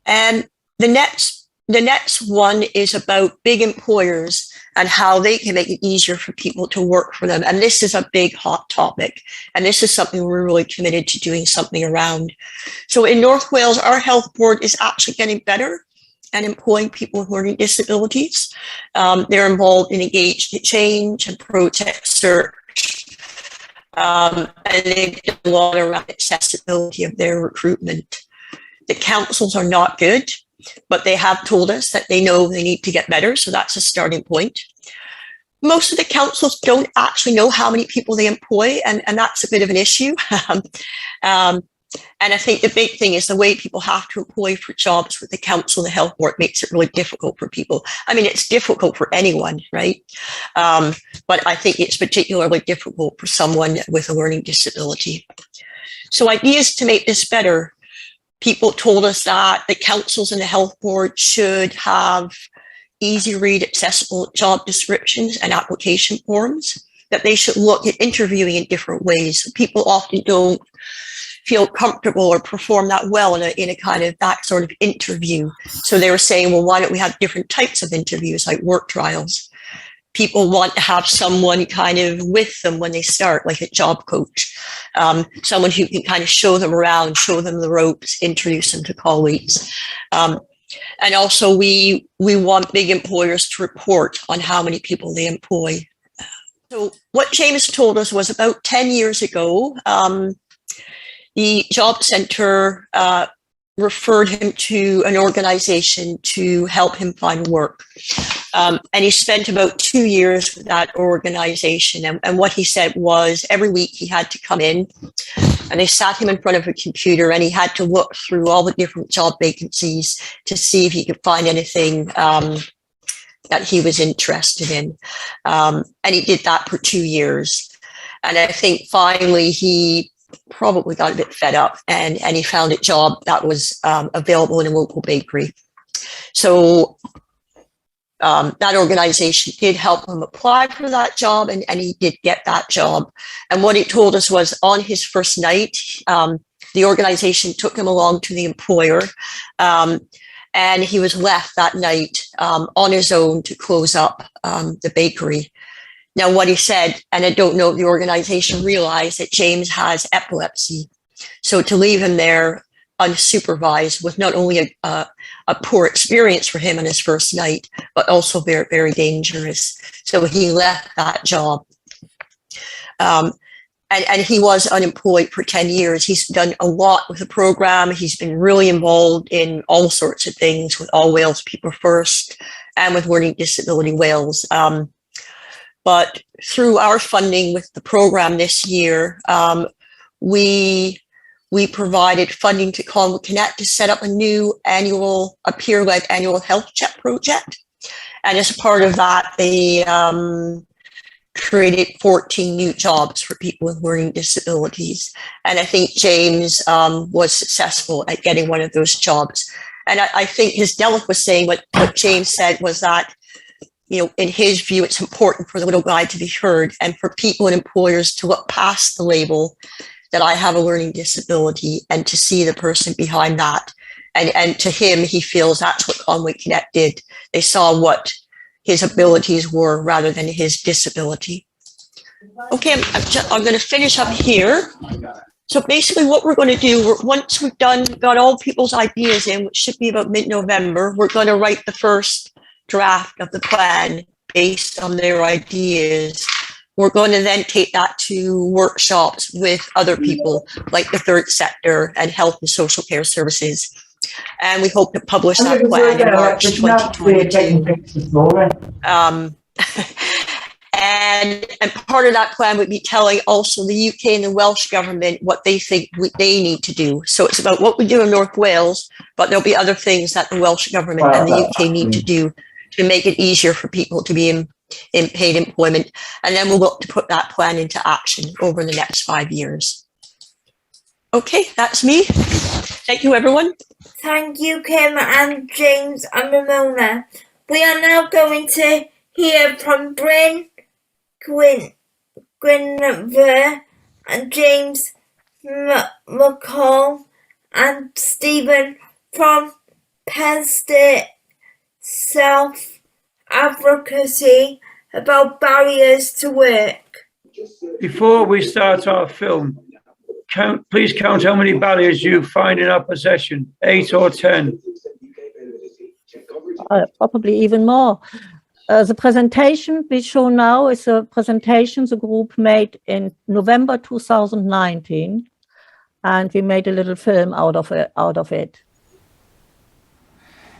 And the next one is about big employers and how they can make it easier for people to work for them. And this is a big hot topic. And this is something we're really committed to doing something around. So in North Wales, our health board is actually getting better and employing people with learning disabilities. They're involved in engaged change and protest search. And they've done a lot around accessibility of their recruitment. The councils are not good, but they have told us that they know they need to get better. So that's a starting point. Most of the councils don't actually know how many people they employ, and that's a bit of an issue. And I think the big thing is the way people have to apply for jobs with the council and the health board makes it really difficult for people. I mean, it's difficult for anyone, right? But I think it's particularly difficult for someone with a learning disability. So ideas to make this better. People told us that the councils and the health board should have easy read, accessible job descriptions and application forms, that they should look at interviewing in different ways. People often don't feel comfortable or perform that well in a kind of that sort of interview. So they were saying, well, why don't we have different types of interviews, like work trials? people want to have someone kind of with them when they start, like a job coach, someone who can kind of show them around, show them the ropes, introduce them to colleagues. And also we want big employers to report on how many people they employ. So what James told us was about 10 years ago, the job centre referred him to an organization to help him find work. And he spent about 2 years with that organization. And what he said was every week he had to come in and they sat him in front of a computer and he had to look through all the different job vacancies to see if he could find anything that he was interested in. And he did that for 2 years. And I think finally he probably got a bit fed up and he found a job that was available in a local bakery. So that organization did help him apply for that job and he did get that job. And what he told us was on his first night, the organization took him along to the employer and he was left that night on his own to close up the bakery. Now, what he said, and I don't know if the organization realized that James has epilepsy. So to leave him there unsupervised was not only a poor experience for him on his first night, but also very, very dangerous. So he left that job. And he was unemployed for 10 years. He's done a lot with the program. He's been really involved in all sorts of things with All Wales People First and with Learning Disability Wales. But through our funding with the program this year, we provided funding to Conway Connect to set up a peer-led annual health check project. And as part of that, they created 14 new jobs for people with learning disabilities. And I think James was successful at getting one of those jobs. And I think, as Delith was saying, what James said was that, you know, in his view, it's important for the little guy to be heard and for people and employers to look past the label that I have a learning disability and to see the person behind that. And to him, he feels that's what Conway Connect did. They saw what his abilities were rather than his disability. Okay, I'm going to finish up here. So basically what we're going to do, once we've got all people's ideas in, which should be about mid-November, we're going to write the first draft of the plan based on their ideas. We're going to then take that to workshops with other people like the third sector and health and social care services. And we hope to publish that plan in March 2022. And part of that plan would be telling also the UK and the Welsh government what they think they need to do. So it's about what we do in North Wales, but there'll be other things that the Welsh government and the UK need to do to make it easier for people to be in paid employment. And then we'll look to put that plan into action over the next 5 years. Okay, that's me. Thank you, everyone. Thank you, Kim and James and Ramona. We are now going to hear from Bryn Gwynfer and James McCall and Stephen from Pestet Self-Advocacy about barriers to work. Before we start our film, please count how many barriers you find in our possession, 8 or 10. Probably even more. The presentation we show now is a presentation the group made in November 2019, and we made a little film out of it.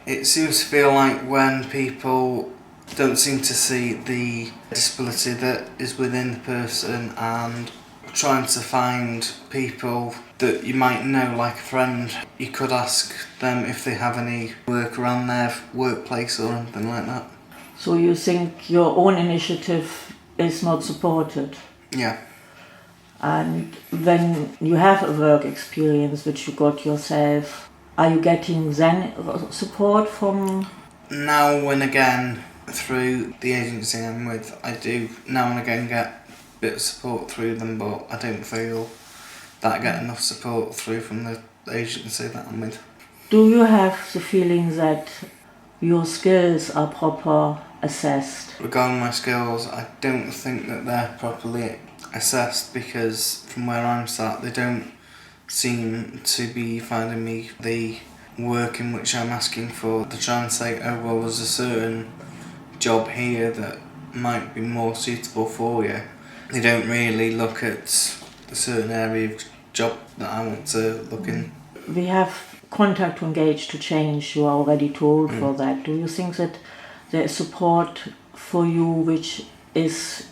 It seems to feel like when people don't seem to see the disability that is within the person and trying to find people that you might know, like a friend, you could ask them if they have any work around their workplace or anything like that. So you think your own initiative is not supported? Yeah. And when you have a work experience which you got yourself, are you getting then support from? Now and again, through the agency I'm with, I do now and again get a bit of support through them, but I don't feel that I get enough support through from the agency that I'm with. Do you have the feeling that your skills are proper assessed? Regarding my skills, I don't think that they're properly assessed, because from where I'm sat, they don't seem to be finding me the work in which I'm asking for. They try and say, oh well, there's a certain job here that might be more suitable for you. They don't really look at a certain area of job that I want to look in. We have contact to engage to change. You are already told for that. Do you think that there is support for you which is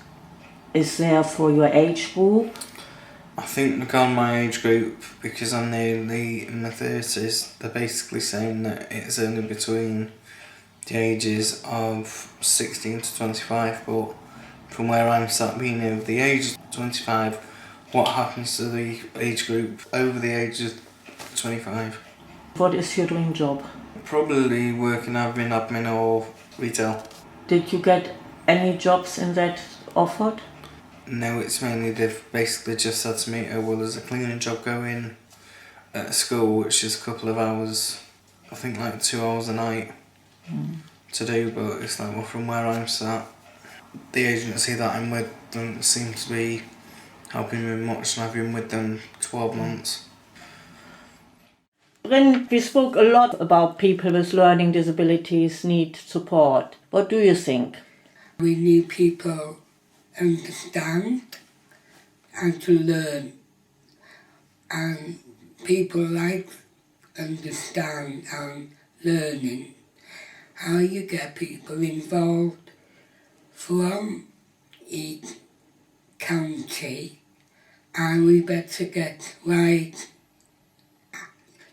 there for your age group? I think regarding my age group, because I'm nearly in my 30s, they're basically saying that it's only between the ages of 16 to 25, but from where I'm sat, being over the age of 25, what happens to the age group over the age of 25? What is your dream job? Probably working admin or retail. Did you get any jobs in that offered? No, it's mainly they've basically just said to me, oh well, there's a cleaning job going at a school, which is a couple of hours, I think like 2 hours a night to do, but it's like, well, from where I'm sat, the agency that I'm with don't seem to be helping me much, and I've been with them 12 months. Bryn, we spoke a lot about people with learning disabilities need support. What do you think? We need people understand and to learn, and people like understand and learning how you get people involved from each county, and we better get right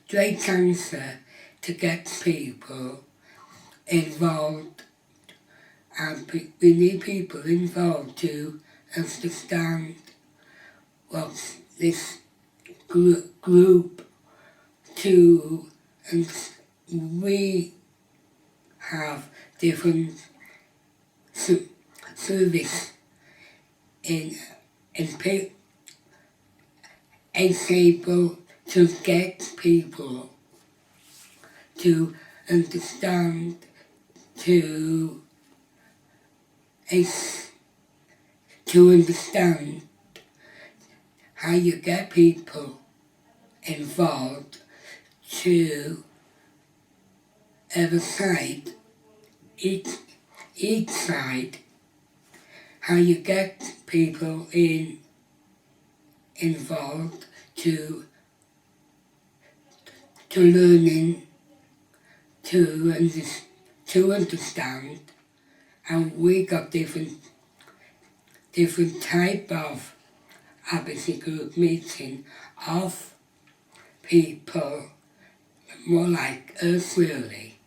straight answer to get people involved. And we need people involved to understand what this group to, and we have different service in able to get people to understand, to understand how you get people involved to every side, each side, how you get people involved to learning, to understand. And we got different type of advocacy group meeting of people more like us, really.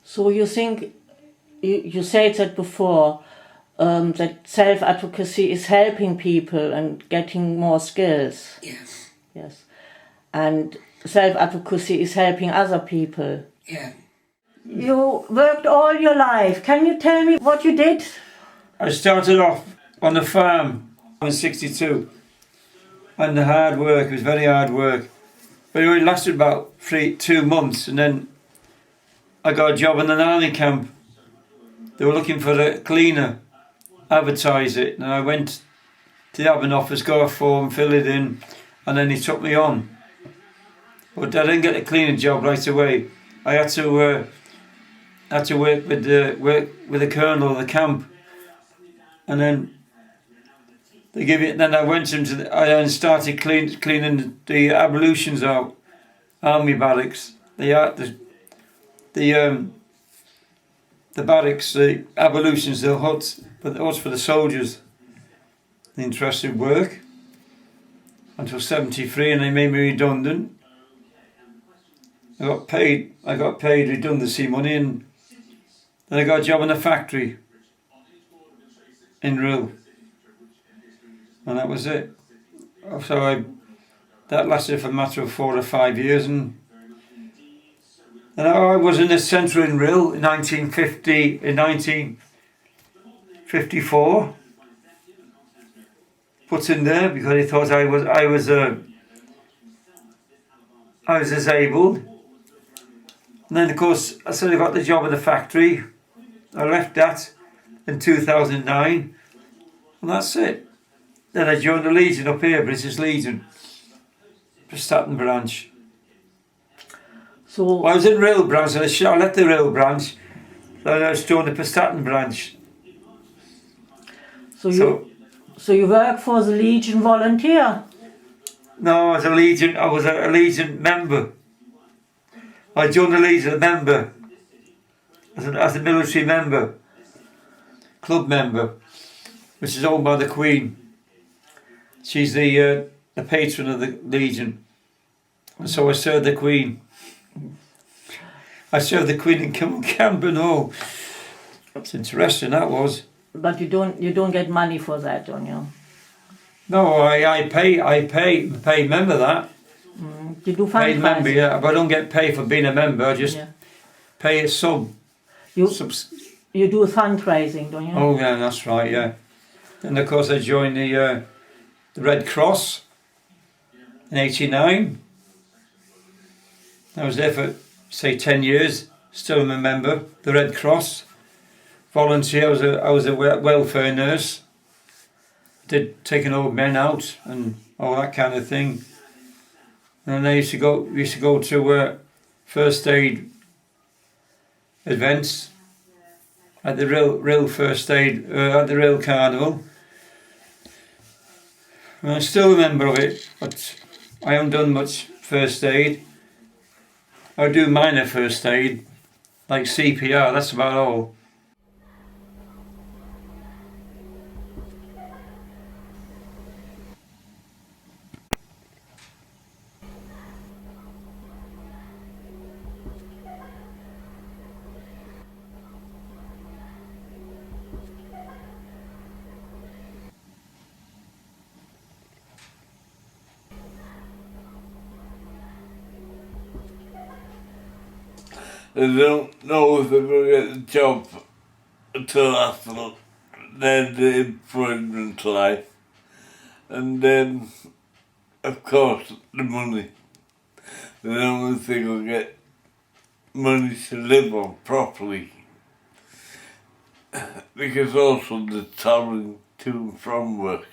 So you think, you said that before, that self-advocacy is helping people and getting more skills. Yes. Yes. And self-advocacy is helping other people. Yeah. You worked all your life. Can you tell me what you did? I started off on the farm in 62, and the hard work, it was very hard work, but it only lasted about 2 months, and then I got a job in an army camp. They were looking for a cleaner, advertise it, and I went to the admin office, got a form, fill it in, and then he took me on. But I didn't get a cleaner job right away. I had to work with the colonel of the camp, and then they give it. Then I went into I then started cleaning the ablutions out, army barracks. The barracks, the ablutions, the huts, but the huts for the soldiers. Interesting work until 73, and they made me redundant. I got paid redundancy money, and then I got a job in a factory in Rill, and that was it. So that lasted for a matter of 4 or 5 years, and I was in the centre in Rill in 1954. Put in there because he thought I was disabled. And then of course I sort of got the job at the factory. I left that in 2009 and that's it. Then I joined the Legion up here, British Legion, Prestatyn branch. So Well, I was in rail branch and I left the rail branch. Then I joined the Prestatyn branch. so you work for the Legion volunteer? No, I was a Legion member. I joined the Legion member. As a military member. Club member. Which is owned by the Queen. She's the patron of the Legion. And so I served the Queen. I served the Queen in Cambernauld. That's interesting, that was. But you don't get money for that, don't you? No, I pay member that. You do Paid member, fundraising. yeah. But I don't get paid for being a member, I just pay a sum. You do fundraising, don't you? Oh yeah, that's right, yeah. Then of course I joined the Red Cross in '89. I was there for say 10 years, still a member. The Red Cross, volunteer. I was a welfare nurse. Did taking old men out and all that kind of thing. And I used to go to first aid events at the real first aid at the Rail Carnival. And I'm still a member of it, but I haven't done much first aid. I do minor first aid, like CPR, that's about all. They don't know if they're going to get the job until after their employment life. And then, of course, the money. They don't think they'll get money to live on properly. Because also the travelling to and from work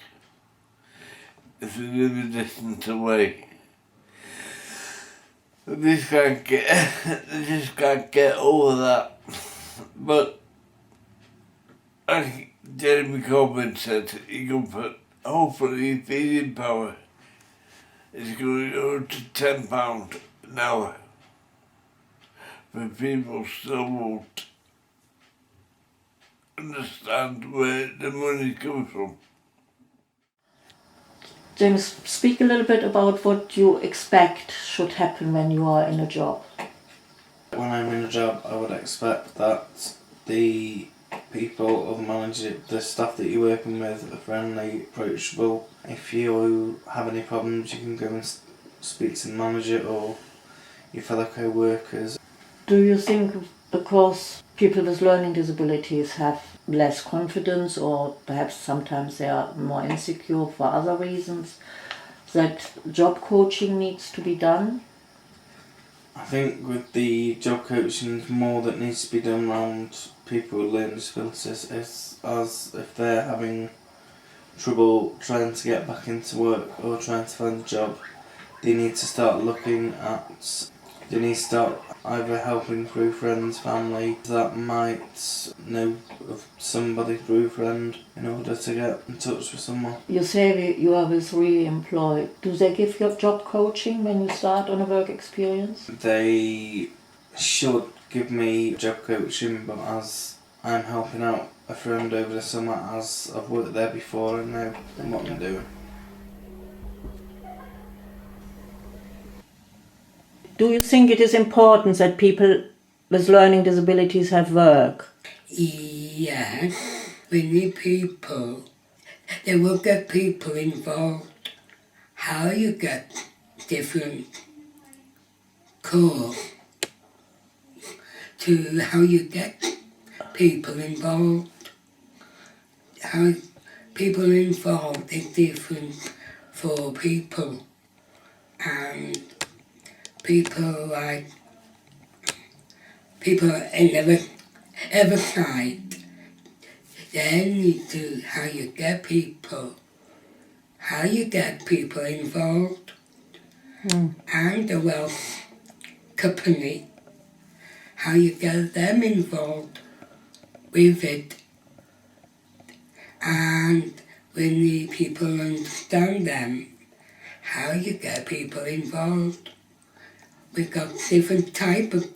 is a little distance away. They just can't get over that. But I think Jeremy Corbyn said he can put, hopefully feeding power is going to go to £10 an hour. But people still won't understand where the money comes from. James, speak a little bit about what you expect should happen when you are in a job. When I'm in a job, I would expect that the people or the manager, the staff that you're working with are friendly, approachable. If you have any problems, you can go and speak to the manager or your fellow co-workers. Do you think because people with learning disabilities have less confidence, or perhaps sometimes they are more insecure for other reasons, that job coaching needs to be done? I think with the job coaching, more that needs to be done around people with learning disabilities, as if they're having trouble trying to get back into work or trying to find a job, they need to start either helping through friends, family that might know of somebody through a friend in order to get in touch with someone. You say you are with re-employed. Do they give you job coaching when you start on a work experience? They should give me job coaching, but as I'm helping out a friend over the summer, as I've worked there before, I know what I'm doing. Do you think it is important that people with learning disabilities have work? Yeah, we need people. They will get people involved. How you get different calls to how you get people involved. How people involved is different for people, and people like people in every side. Then you do how you get people involved, and the wealth company, how you get them involved with it. And we need people to understand them, how you get people involved. We've got different type of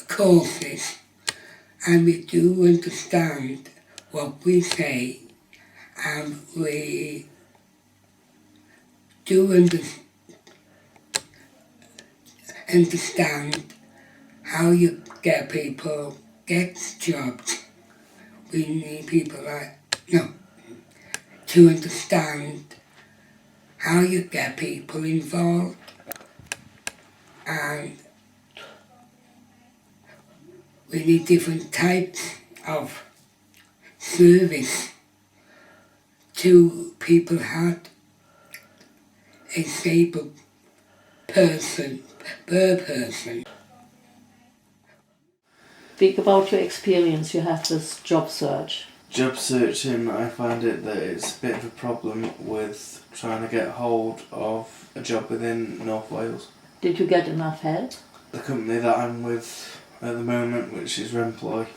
courses, and we do understand what we say, and we do understand how you get people get jobs. We need people to understand how you get people involved, and we need different types of service to people had a stable person per person. Speak about your experience you have this job search. Job searching, I find it that it's a bit of a problem with trying to get hold of a job within North Wales. Did you get enough help? The company that I'm with at the moment, which is Remploy,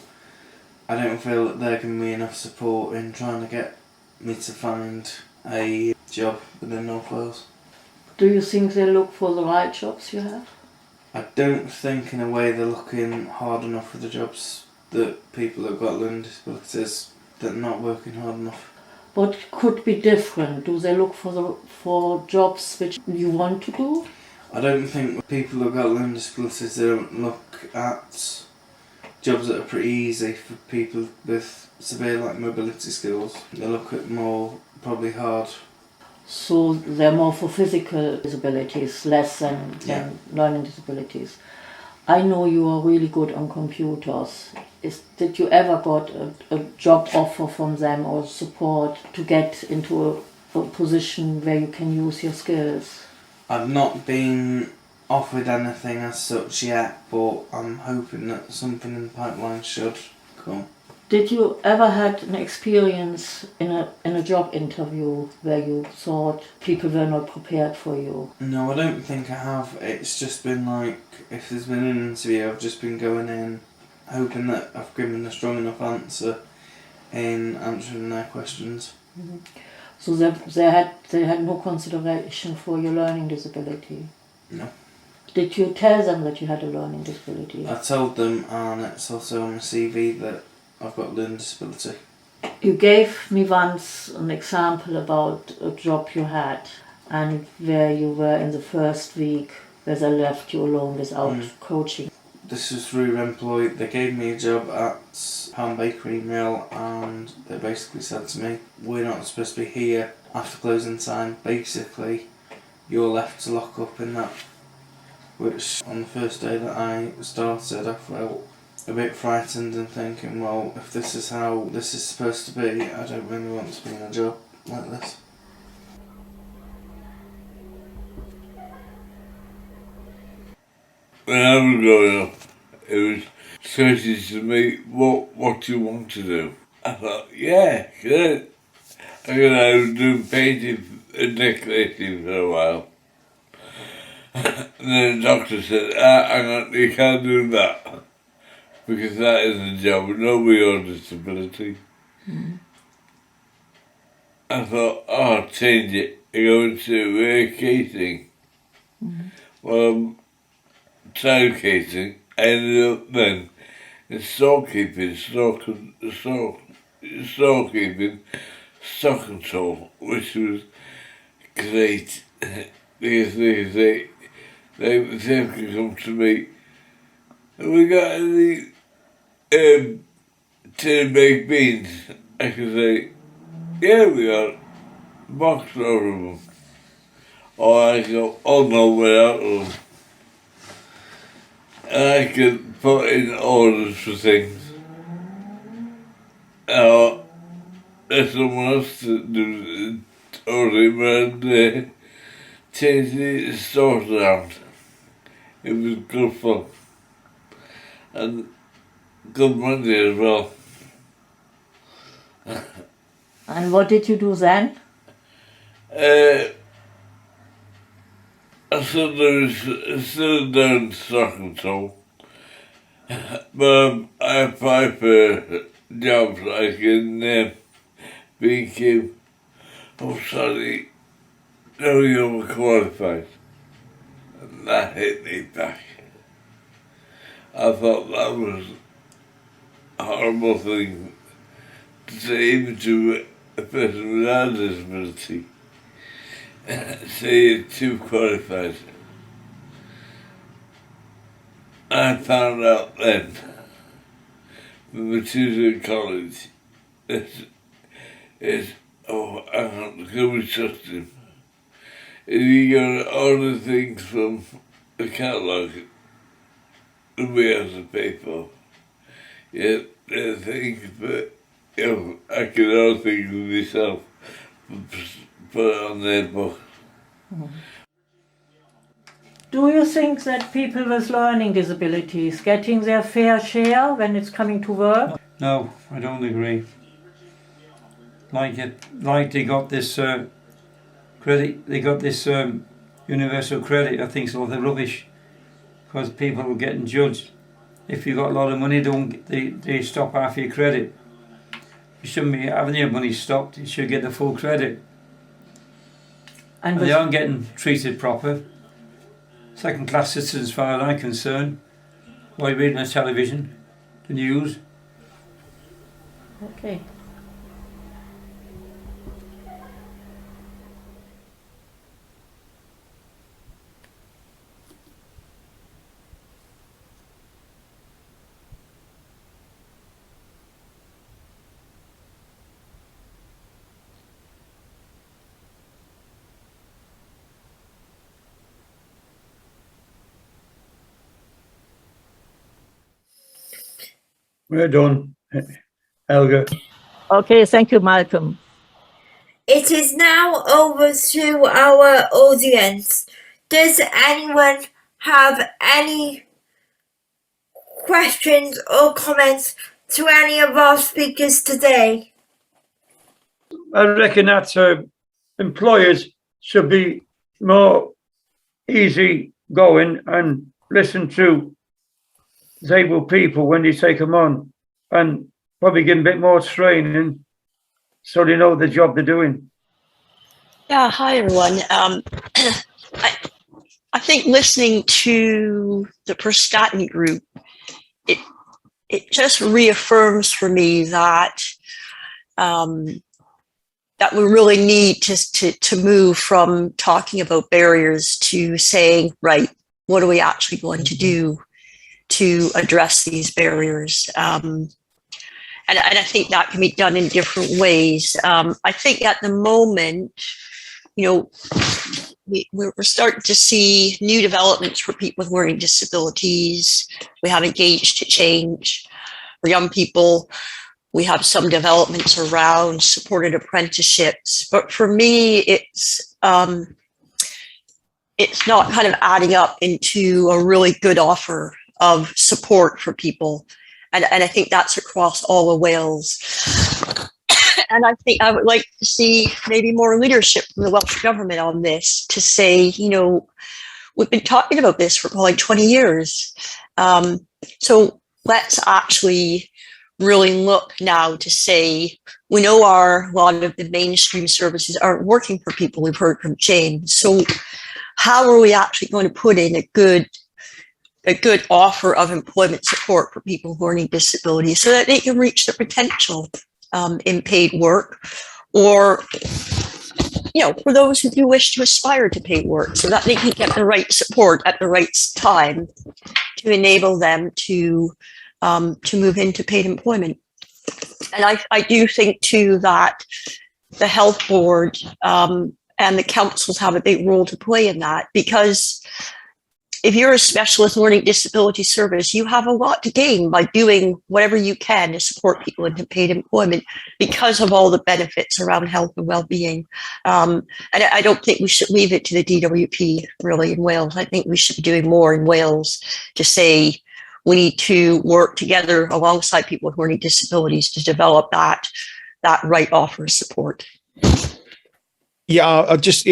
I don't feel that they're giving me enough support in trying to get me to find a job within North Wales. Do you think they look for the right jobs you have? I don't think in a way they're looking hard enough for the jobs that people who've got learning disabilities that are not working hard enough. What could be different? Do they look for jobs which you want to do? I don't think people who've got learning disabilities, they don't look at jobs that are pretty easy for people with severe mobility skills. They look at more probably hard. So they're more for physical disabilities, less than learning disabilities. I know you are really good on computers. Did you ever got a job offer from them or support to get into a position where you can use your skills? I've not been offered anything as such yet, but I'm hoping that something in the pipeline should come. Did you ever had an experience in a job interview where you thought people were not prepared for you? No, I don't think I have. It's just been if there's been an interview, I've just been going in hoping that I've given a strong enough answer in answering their questions. Mm-hmm. So they had no consideration for your learning disability? No. Did you tell them that you had a learning disability? I told them, and it's also on my CV that I've got learning disability. You gave me once an example about a job you had and where you were in the first week where they left you alone without coaching. This was through Remploy. They gave me a job at Ham Bakery Mill, and they basically said to me, we're not supposed to be here after closing time. Basically, you're left to lock up in that. Which on the first day that I started, I felt a bit frightened and thinking, well, if this is how this is supposed to be, I don't really want to be in a job like this. When I was growing up, it was searching to me, what do you want to do? I thought, yeah, good. I was doing painting and decorating for a while. And then the doctor said, hang on, you can't do that. Because that is a job, nobody on disability. Mm. I thought, I'll change it. I go into catering. Mm. Well, I'm child catering. I ended up then in storekeeping, stock control, which was great. Because they could come to me, have we got any tin baked beans? I could say, yeah, we got a box load of them. Or I go, oh no, we're out of them. And I could put in orders for things. There's someone else to do the ordering and change the stores around. It was good fun. and good money as well. And what did you do then? I still doing stock control, but I apply for jobs like in BQ. Oh, sorry, no, you're qualified. And that hit me back. I thought that was a horrible thing to say even to a person without a disability. Say you're too qualified. I found out then from the tutor at college I can't go and trust him. If you go to order things from the catalogue that we have to pay for, yeah, there are things, but I can order things myself, put it on their book. Do you think that people with learning disabilities getting their fair share when it's coming to work? No, I don't agree. Like they got this credit, they got this universal credit. I think it's a lot of rubbish because people are getting judged. If you got a lot of money, they stop half your credit. You shouldn't be having your money stopped. You should get the full credit. And they aren't getting treated proper. Second-class citizens, as far as I'm concerned. Why reading the television, the news? Okay. We're done, Helga. Okay, thank you, Malcolm. It is now over to our audience. Does anyone have any questions or comments to any of our speakers today? I reckon that employers should be more easy going and listen to disabled people when they take them on, and probably give them a bit more training so they know the job they're doing. Yeah, hi everyone. I think listening to the Prestatyn group, it just reaffirms for me that that we really need to move from talking about barriers to saying, right, what are we actually going to do to address these barriers? And I think that can be done in different ways. I think at the moment, you know, we're starting to see new developments for people with learning disabilities. We have Engaged to Change. For young people, we have some developments around supported apprenticeships. But for me, it's not kind of adding up into a really good offer of support for people. And I think that's across all of Wales. And I think I would like to see maybe more leadership from the Welsh Government on this to say, you know, we've been talking about this for like 20 years. So let's actually really look now to say, we know a lot of the mainstream services aren't working for people. We've heard from James. So how are we actually going to put in a good offer of employment support for people with learning disabilities so that they can reach their potential in paid work, or, you know, for those who do wish to aspire to paid work, so that they can get the right support at the right time to enable them to move into paid employment. And I do think too that the health board and the councils have a big role to play in that, because if you're a specialist learning disability service, you have a lot to gain by doing whatever you can to support people into paid employment because of all the benefits around health and well-being. And I don't think we should leave it to the DWP really in Wales. I think we should be doing more in Wales to say, we need to work together alongside people with learning disabilities to develop that right offer of support. Yeah, I just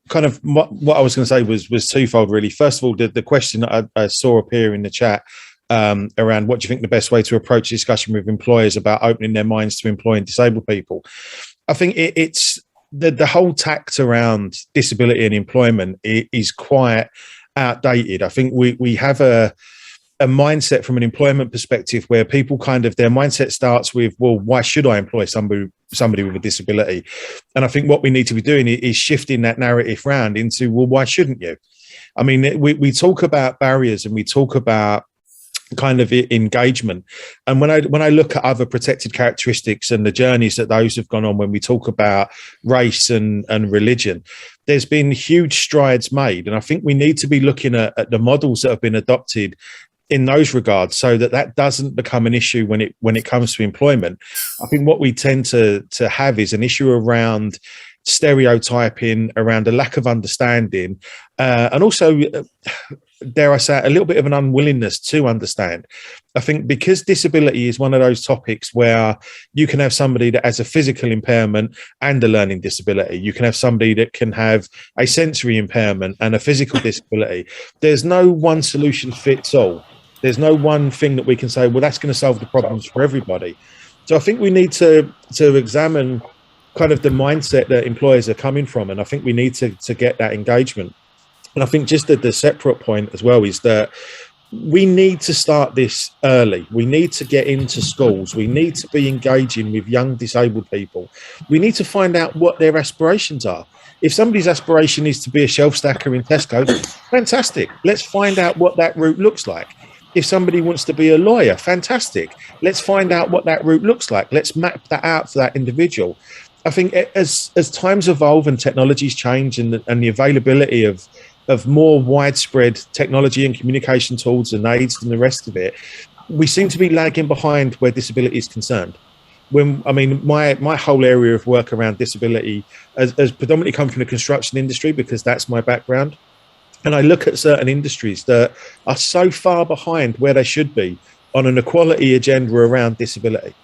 kind of what I was going to say was twofold, really. First of all, the question that I saw appear in the chat around what do you think the best way to approach discussion with employers about opening their minds to employing disabled people. I think it's the whole tact around disability and employment is quite outdated. I think we have a mindset from an employment perspective where people kind of their mindset starts with, well, why should I employ somebody with a disability? And I think what we need to be doing is shifting that narrative round into, well, why shouldn't you? I mean, we talk about barriers and we talk about kind of engagement, and when I look at other protected characteristics and the journeys that those have gone on, when we talk about race and religion, there's been huge strides made, and I think we need to be looking at the models that have been adopted in those regards, so that doesn't become an issue when it comes to employment. I think what we tend to have is an issue around stereotyping, around a lack of understanding, and also, dare I say, a little bit of an unwillingness to understand. I think because disability is one of those topics where you can have somebody that has a physical impairment and a learning disability. You can have somebody that can have a sensory impairment and a physical disability. There's no one solution fits all. There's no one thing that we can say, well, that's going to solve the problems for everybody. So I think we need to examine kind of the mindset that employers are coming from, and I think we need to get that engagement. And I think just the separate point as well is that we need to start this early. We need to get into schools. We need to be engaging with young disabled people. We need to find out what their aspirations are. If somebody's aspiration is to be a shelf stacker in Tesco, fantastic. Let's find out what that route looks like. If somebody wants to be a lawyer, fantastic. Let's find out what that route looks like. Let's map that out for that individual. I think as times evolve and technologies change and the availability of more widespread technology and communication tools and aids and the rest of it, we seem to be lagging behind where disability is concerned. My whole area of work around disability has predominantly come from the construction industry, because that's my background. And I look at certain industries that are so far behind where they should be on an equality agenda around disability.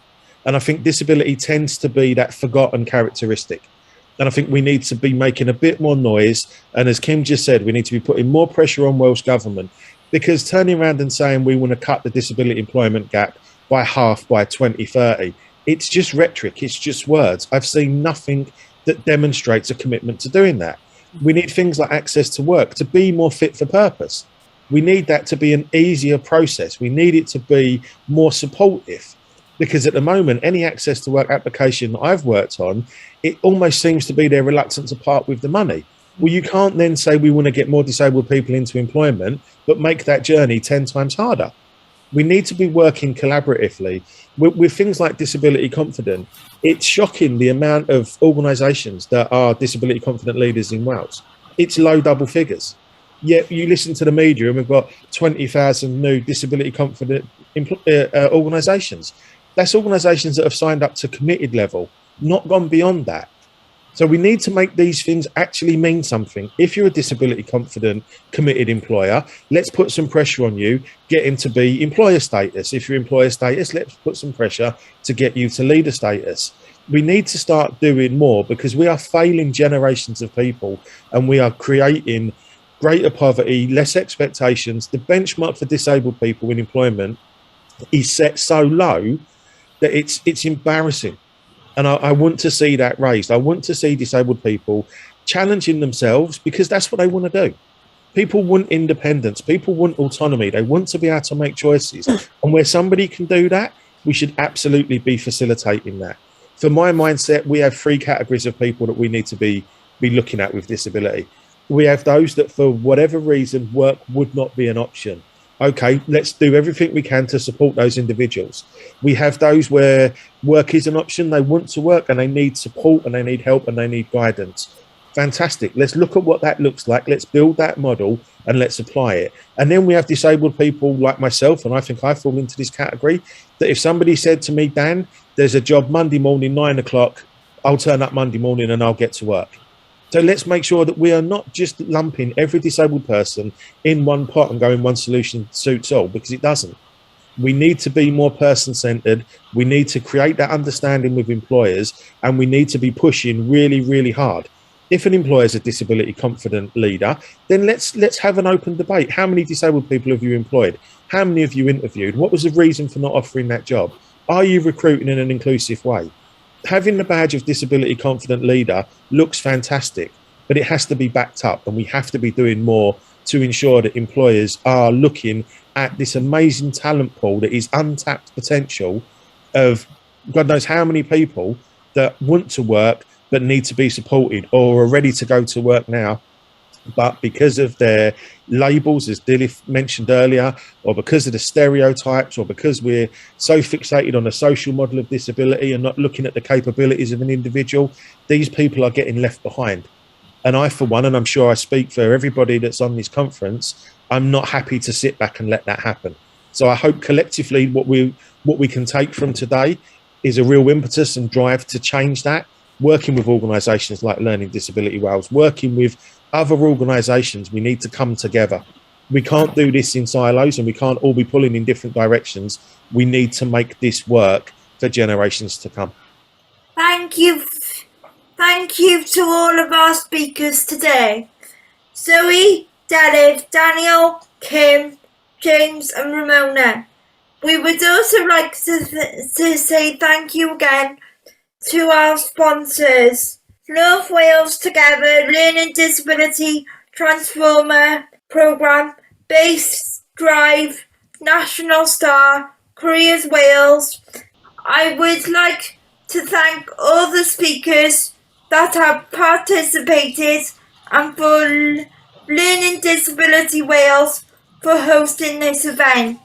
And I think disability tends to be that forgotten characteristic. And I think we need to be making a bit more noise. And as Kim just said, we need to be putting more pressure on Welsh Government, because turning around and saying we want to cut the disability employment gap by half by 2030, it's just rhetoric, it's just words. I've seen nothing that demonstrates a commitment to doing that. We need things like access to work to be more fit for purpose. We need that to be an easier process. We need it to be more supportive, because at the moment, any access to work application I've worked on, it almost seems to be they're reluctant to part with the money. Well, you can't then say we want to get more disabled people into employment, but make that journey 10 times harder. We need to be working collaboratively with things like Disability Confident. It's shocking the amount of organisations that are disability confident leaders in Wales. It's low double figures. Yet you listen to the media and we've got 20,000 new disability confident organisations. That's organisations that have signed up to committed level, not gone beyond that. So we need to make these things actually mean something. If you're a disability confident, committed employer, let's put some pressure on you, get him to be employer status. If you're employer status, let's put some pressure to get you to leader status. We need to start doing more, because we are failing generations of people and we are creating greater poverty, less expectations. The benchmark for disabled people in employment is set so low that it's embarrassing. And I want to see that raised. I want to see disabled people challenging themselves, because that's what they want to do. People want independence. People want autonomy. They want to be able to make choices. And where somebody can do that, we should absolutely be facilitating that. For my mindset, we have three categories of people that we need to be looking at with disability. We have those that, for whatever reason, work would not be an option. Okay, let's do everything we can to support those individuals. We have those where work is an option. They want to work and they need support and they need help and they need guidance. Fantastic. Let's look at what that looks like. Let's build that model and let's apply it. And then we have disabled people like myself, and I think I fall into this category, that if somebody said to me, Dan, there's a job Monday morning, 9 o'clock, I'll turn up Monday morning and I'll get to work. So let's make sure that we are not just lumping every disabled person in one pot and going one solution suits all, because it doesn't. We need to be more person-centered. We need to create that understanding with employers, and we need to be pushing really, really hard. If an employer is a disability confident leader, then let's have an open debate. How many disabled people have you employed? How many have you interviewed? What was the reason for not offering that job? Are you recruiting in an inclusive way? Having the badge of disability confident leader looks fantastic, but it has to be backed up, and we have to be doing more to ensure that employers are looking at this amazing talent pool that is untapped potential of God knows how many people that want to work but need to be supported or are ready to go to work now, but because of their labels, as Dilly mentioned earlier, or because of the stereotypes, or because we're so fixated on a social model of disability and not looking at the capabilities of an individual, these people are getting left behind. And I, for one, and I'm sure I speak for everybody that's on this conference, I'm not happy to sit back and let that happen. So I hope collectively what we can take from today is a real impetus and drive to change that, working with organisations like Learning Disability Wales, working with other organisations. We need to come together. We can't do this in silos, and we can't all be pulling in different directions. We need to make this work for generations to come. Thank you. Thank you to all of our speakers today. Zoe, Dave, Daniel, Kim, James and Ramona. We would also like to say thank you again to our sponsors, North Wales Together Learning Disability Transformer Programme, Base Drive, National Star, Careers Wales. I would like to thank all the speakers that have participated and for Learning Disability Wales for hosting this event.